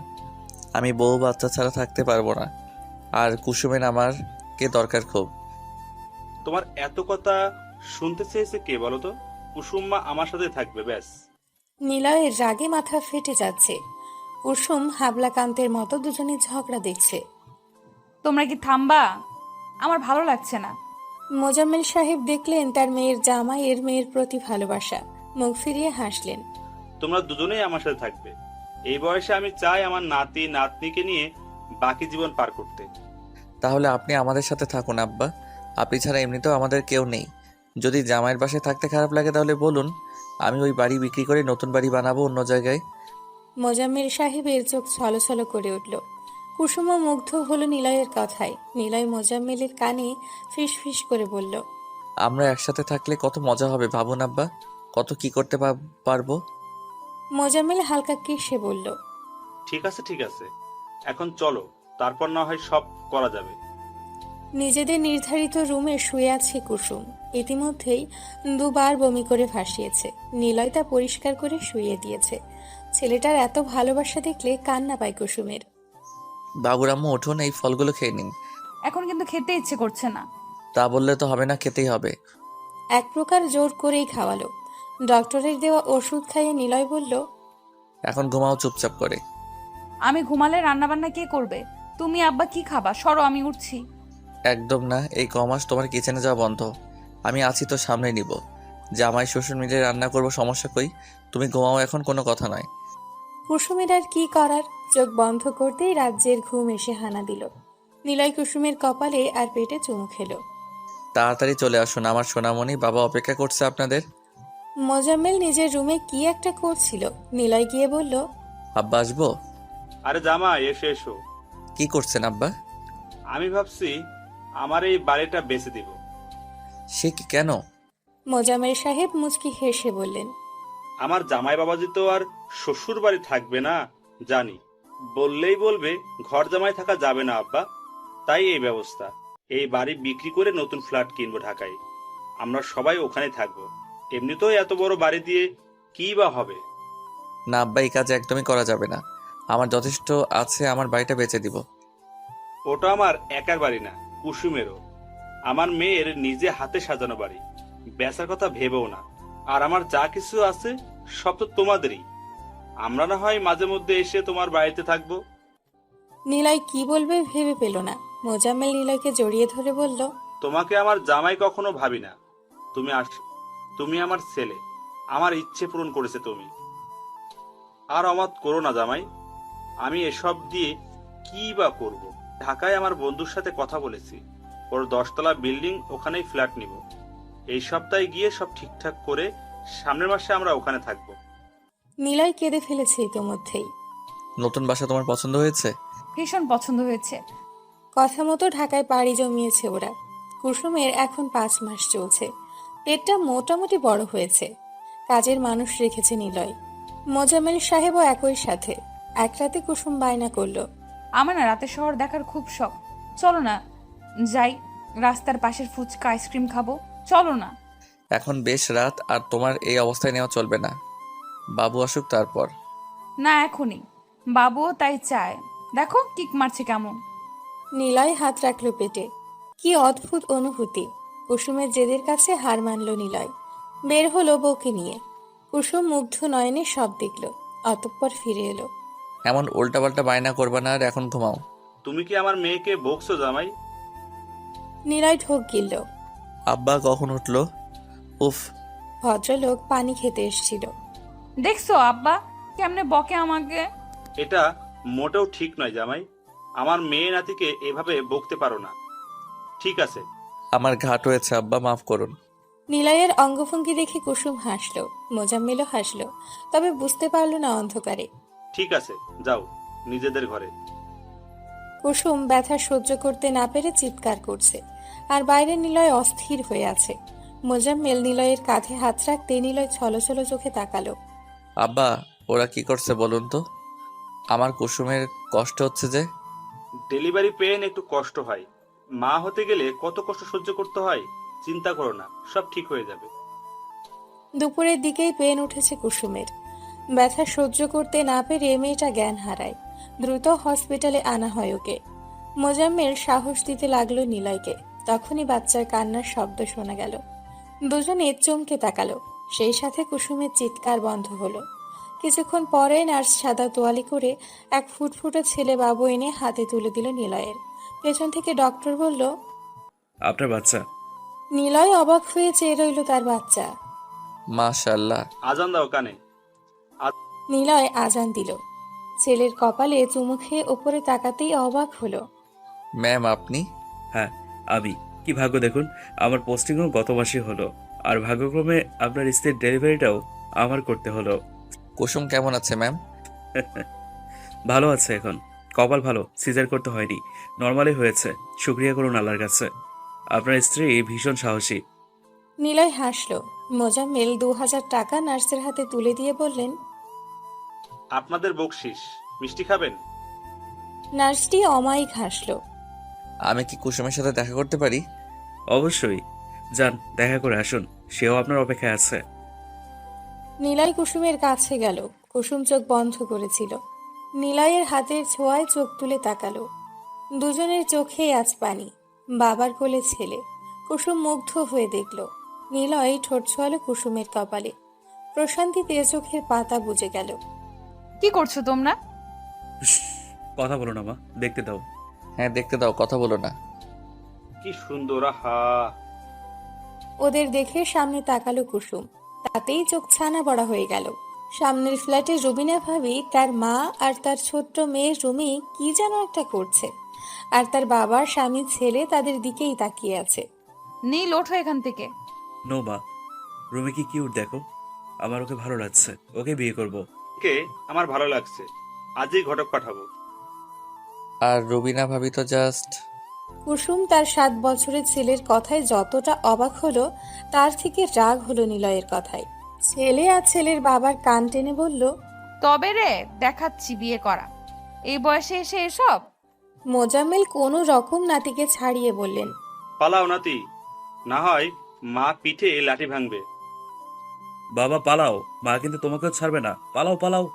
আমি বউ বাচ্চা ছাড়া থাকতে পারবো না, আর কুসুমের আমারকে দরকার খুব। তোমার এত কথা শুনতে চেয়েছে কে বলো তো? কুসুম মা আমার সাথে থাকবে, ব্যাস। নিলয়ের রাগে মাথা ফেটে যাচ্ছে। কুসুম হাবলাকান্তের মতো দুজনে ঝগড়া দেখছে। তোমরা কি থামবা? আমার ভালো লাগছে না। মোজাম্মেল সাহেব দেখলেন তার মেয়ের জামাইয়ের মেয়ের প্রতি ভালোবাসা, মুখ ফিরিয়ে হাসলেন। তোমরা দুজনেই আমার সাথে থাকবে। এই বয়সে আমি চাই আমার নাতি নাতনিকে নিয়ে বাকি জীবন পার করতে। তাহলে আপনি আমাদের সাথে থাকুন আব্বা, আপনি ছাড়া এমনিতেও আমাদের কেউ নেই। যদি জামাইয়ের বাসায় থাকতে খারাপ লাগে তাহলে বলুন, আমি ওই বাড়ি বিক্রি করে নতুন বাড়ি বানাবো অন্য জায়গায়। মোজাম্মেল সাহেবের চোখ ছলছল করে উঠল। কুসুমও মুগ্ধ হলো নিলয়ের কথায়। নিলয় মোজাম্মেলের কানে ফিস ফিস করে বলল, আমরা একসাথে থাকলে কত মজা হবে ভাবুন আব্বা, কত কি করতে পারবো। মোজাম্মেল হালকা কেসে বলল, ঠিক আছে ঠিক আছে, এখন চলো, তারপর না হয় সব করা যাবে। নিজেদের নির্ধারিত রুমে শুয়ে আছে কুসুম। ইতিমধ্যেই দুবার বমি করে ভাসিয়েছে। নিলয় তা পরিষ্কার করে শুইয়ে দিয়েছে। ছেলেটার এত ভালোবাসা দেখলে কান্না পায় কুসুমের। বাবুর আম্মু উঠুন, এই ফলগুলো খেয়ে নিন। এখন কিন্তু খেতে ইচ্ছে করছে না। তা বললে তো হবে না, খেতেই হবে। এক প্রকার জোর করেই খাওয়ালো। ডক্টরের দেওয়া ওষুধ খাইয়ে নিলয় বলল, এখন ঘুমাও চুপচাপ করে। আমি ঘুমালে রান্নাবান্না কে করবে? তুমি আব্বা কি খাবা? সরো, আমি উঠছি। একদম না, এই কমাস তোমার কিচেনে যাওয়া বন্ধ। আমি আছি তো, সামনে নিব। জামাই শ্বশুর মিলে রান্না করবো, সমস্যা কই? তুমি ঘুমাও, এখন কোনো কথা নয়। কুসুমের আর কি করার, চোখ বন্ধ করতেই রাজ্যের ঘুম এসে হানা দিল। নিলয় কুসুমের কপালে আর পেটে চুমু খেলো। তাড়াতাড়ি চলে আসুন আমার সোনামণি, বাবা অপেক্ষা করছে আপনাদের। মোজাম্মেল নিজের রুমে কি একটা করছিল। নিলয় গিয়ে বলল, আব্বা আসবো? আরে জামাই, এসো এসো। কি করছেন আব্বা? আমি ভাবছি আমার এই বাড়িটা বেচে দিব। সে কি, কেন? মোজাম্মেল সাহেব মুচকি হেসে বললেন, আমার জামাই বাবাজি তো আর শ্বশুর বাড়ি থাকবে না, জানি। বললেই বলবে ঘর জামাই থাকা যাবে না আব্বা, তাই এই ব্যবস্থা। এই বাড়ি বিক্রি করে নতুন ফ্ল্যাট কিনবো ঢাকায়। আমরা সবাই ওখানে থাকবো। এমনিতেও এত বড় বাড়ি দিয়ে কি বা হবে। না আব্বা, এই কাজ একদমই করা যাবে না। আমার যথেষ্ট আছে, আমার বাড়িটা বেচে দিব। ওটা আমার একার বাড়ি না, কুসুমেরও। আমার মেয়ের নিজে হাতে সাজানো বাড়ি। বেচার কথা ভেবেও না। আর আমার যা কিছু আছে সব তো তোমাদেরই। আমরা না হয় মাঝে মধ্যে এসে তোমার বাড়িতে থাকবো। নিলয় কি বলবে ভেবে পেল না। মোজাম্মেল নিলয়কে জড়িয়ে ধরে বলল, তোমাকে আমার জামাই কখনো ভাবি না। তুমি আমার ছেলে, আমার ইচ্ছে পূরণ করেছে তুমি। আর অমাত করো না জামাই, আমি এসব দিয়ে কি বা করব। ঢাকায় আমার বন্ধুর সাথে কথা বলেছি, ওর 10 তলা বিল্ডিং, ওখানেই ফ্ল্যাট নিব। এই সপ্তাহে গিয়ে সব ঠিকঠাক করে সামনের মাসে আমরা ওখানে থাকবো। নিলয় কেঁদে ফেলেছে ইতোমধ্যেই। নতুন বাসা তোমার পছন্দ হয়েছে? ভীষণ পছন্দ হয়েছে। কথা মতো ঢাকায় পাড়ি জমিয়েছে ওরা। কুসুমের এখন 5 মাস চলছে। পেটটা মোটামুটি বড় হয়েছে। কাজের মানুষ রেখেছে নিলয়। মোজাম্মেল সাহেবও একই সাথে। এক রাতে কুসুম বায়না করলো, আমার না রাতে শহর দেখার খুব শখ। চলো না যাই, রাস্তার পাশের ফুচকা আইসক্রিম খাবো, চলো না। এখন বেশ রাত, আর তোমার এই অবস্থায় নেওয়া চলবে না। বাবু আসুক তারপর। না এখনই, বাবুও তাই চায়। দেখো কিক মারছে কেমন। নিলয় হাত রাখলো পেটে। কি অদ্ভুত অনুভূতি। কুসুমের জেদের কাছে হার মানল নিলয়। বের হলো বউকে নিয়ে। কুসুম মুগ্ধ নয়নে সব দেখল, অতঃপর ফিরে এলো। এমন উল্টাপাল্টা বায়না করবে না, আর এখন ঘুমাও। তুমি কি আমার মেয়েকে বকছো জামাই? নিলয় ঢোক গিলল। আব্বা কখন উঠলো? উফ। ভদ্রলোক পানি খেতে এসেছিল। দেখছো আব্বা কেমনে বকে আমাকে। এটা মোটেও ঠিক নয় জামাই, আমার মেয়ে নাতিকে এভাবে বকতে পারো না। ঠিক আছে। আমার ঘাট হয়েছে আব্বা, মাফ করুন। নিলয়ের অঙ্গভঙ্গি দেখে কুসুম হাসলো, মোজাম্মেলও হাসলো, তবে বুঝতে পারল না অন্ধকারে। ঠিক আছে, যাও নিজেদের ঘরে। কুসুম ব্যথা সহ্য করতে না পেরে চিৎকার করছে, আর বাইরে নিলয় অস্থির হয়ে আছে। মোজাম্মেল নিলয়ের কাঁধে হাত রাখতে নিলয় ছলছল চোখে তাকালো। আব্বা, ওরা কি করছে বলুন তো? আমার কুসুমের কষ্ট হচ্ছে যে। ডেলিভারি পেন একটু কষ্ট হয়, মা হতে গেলে কত কষ্ট সহ্য করতে হয়। চিন্তা করো না, সব ঠিক হয়ে যাবে। দুপুরের দিকেই পেন উঠেছে কুসুমের। ব্যথা সহ্য করতে না পেরে মেয়েটা জ্ঞান হারায়। দ্রুত হসপিটালে আনা হয় ওকে। মোজাম্মেল সাহস দিতে লাগলো নিলয়কে। তখনই বাচ্চার কান্নার শব্দ শোনা গেল। দুজনে চমকে তাকালো। সেই সাথে কুসুমের চিৎকার বন্ধ হলো। কিছুক্ষণ পরে নার্স সাদা তোয়ালি করে এক ফুটফুটে ছেলে বাবু এনে হাতে তুলে দিল নিলয়ের। পেছন থেকে ডক্টর বলল, আপনার বাচ্চা। নিলয় অবাক হয়ে চেয়ে রইল তার বাচ্চা। মাশাআল্লাহ। আজান দাও কানে। নিলয় আজান দিল। ছেলের কপালে চুমু খেয়ে ওপরে তাকাতেই অবাক হলো। ম্যাম আপনি? হ্যাঁ আমি। কি ভাগ্য দেখুন, আমার পোস্টিংও গত মাসে হলো, আর ভাগ্যক্রমে আপনার স্ত্রীর ডেলিভারিটাও আমার করতে হলো। কুসুম কেমন আছে ম্যাম? ভালো আছে এখন, কপাল ভালো, সিজার করতে হয়নি, নর্মালি হয়েছে। শুক্রিয়া করুন আল্লাহর কাছে। আপনার স্ত্রী ভীষণ সাহসী। নিলয় হাসলো। মোজাম্মেল 2000 টাকা নার্সের হাতে তুলে দিয়ে বললেন, আপনাদের বকশিস, মিষ্টি খাবেন? নার্সটি অমায়িক হাসলো। আমি কি কুসুমের সাথে দেখা করতে পারি? অবশ্যই, যান দেখা করে আসুন, সেও আপনার অপেক্ষায় আছে। নিলয় কুসুমের কাছে গেল। কুসুম চোখ বন্ধ করেছিল। নিলয়ের হাতের ছোঁয়ায় চোখ তুলে তাকালো। দুজনের চোখেই আজ পানি। বাবার কোলে ছেলে। কুসুম মুগ্ধ হয়ে দেখল। নিলয় ঠোঁট ছোঁয়ালো কুসুমের কপালে। প্রশান্তিতে চোখের পাতা বুজে গেল। কি করছো তোমরা? কথা বলো না মা, দেখতে দাও। হ্যাঁ দেখতে দাও, কথা বলো না। কি সুন্দর, আহা। ওদের দেখে সামনে তাকালো কুসুম। তাতেই চোখ ছানা বড়া হয়ে গেল। সামনের ফ্ল্যাটে রুবিনা ভাবি তার মা আর তার ছোট্ট মেয়ে রুমি কি যেন একটা করছে, আর তার বাবার স্বামী ছেলে তাদের দিকেই তাকিয়ে আছে। নীল ওঠো এখান থেকে। নো মা, রুমি কি কিউট দেখো, আমার ওকে ভালো লাগছে, ওকে বিয়ে করব। কে আমার ভালো লাগছে, আজই ঘটক পাঠাবো। আর রুবিনা ভাবি তো জাস্ট। কুসুম তার 7 বছরের ছেলের কথায় যতটা অবাক হলো, তার থেকে রাগ হলো নিলয়ের কথায়। ছেলে আর ছেলের বাবার কান টেনে বলল, তবে রে দেখাচ্ছি বিয়ে করা, এই বয়সে এসে এসব। মোজাম্মেল কোনো রকম নাতিকে ছাড়িয়ে বললেন, পালাও নাতি, না হয় মা পিঠে লাঠি ভাঙবে। বাবা পালাও, মা কিন্তু তোমাকেও ছাড়বে না, পালাও পালাও।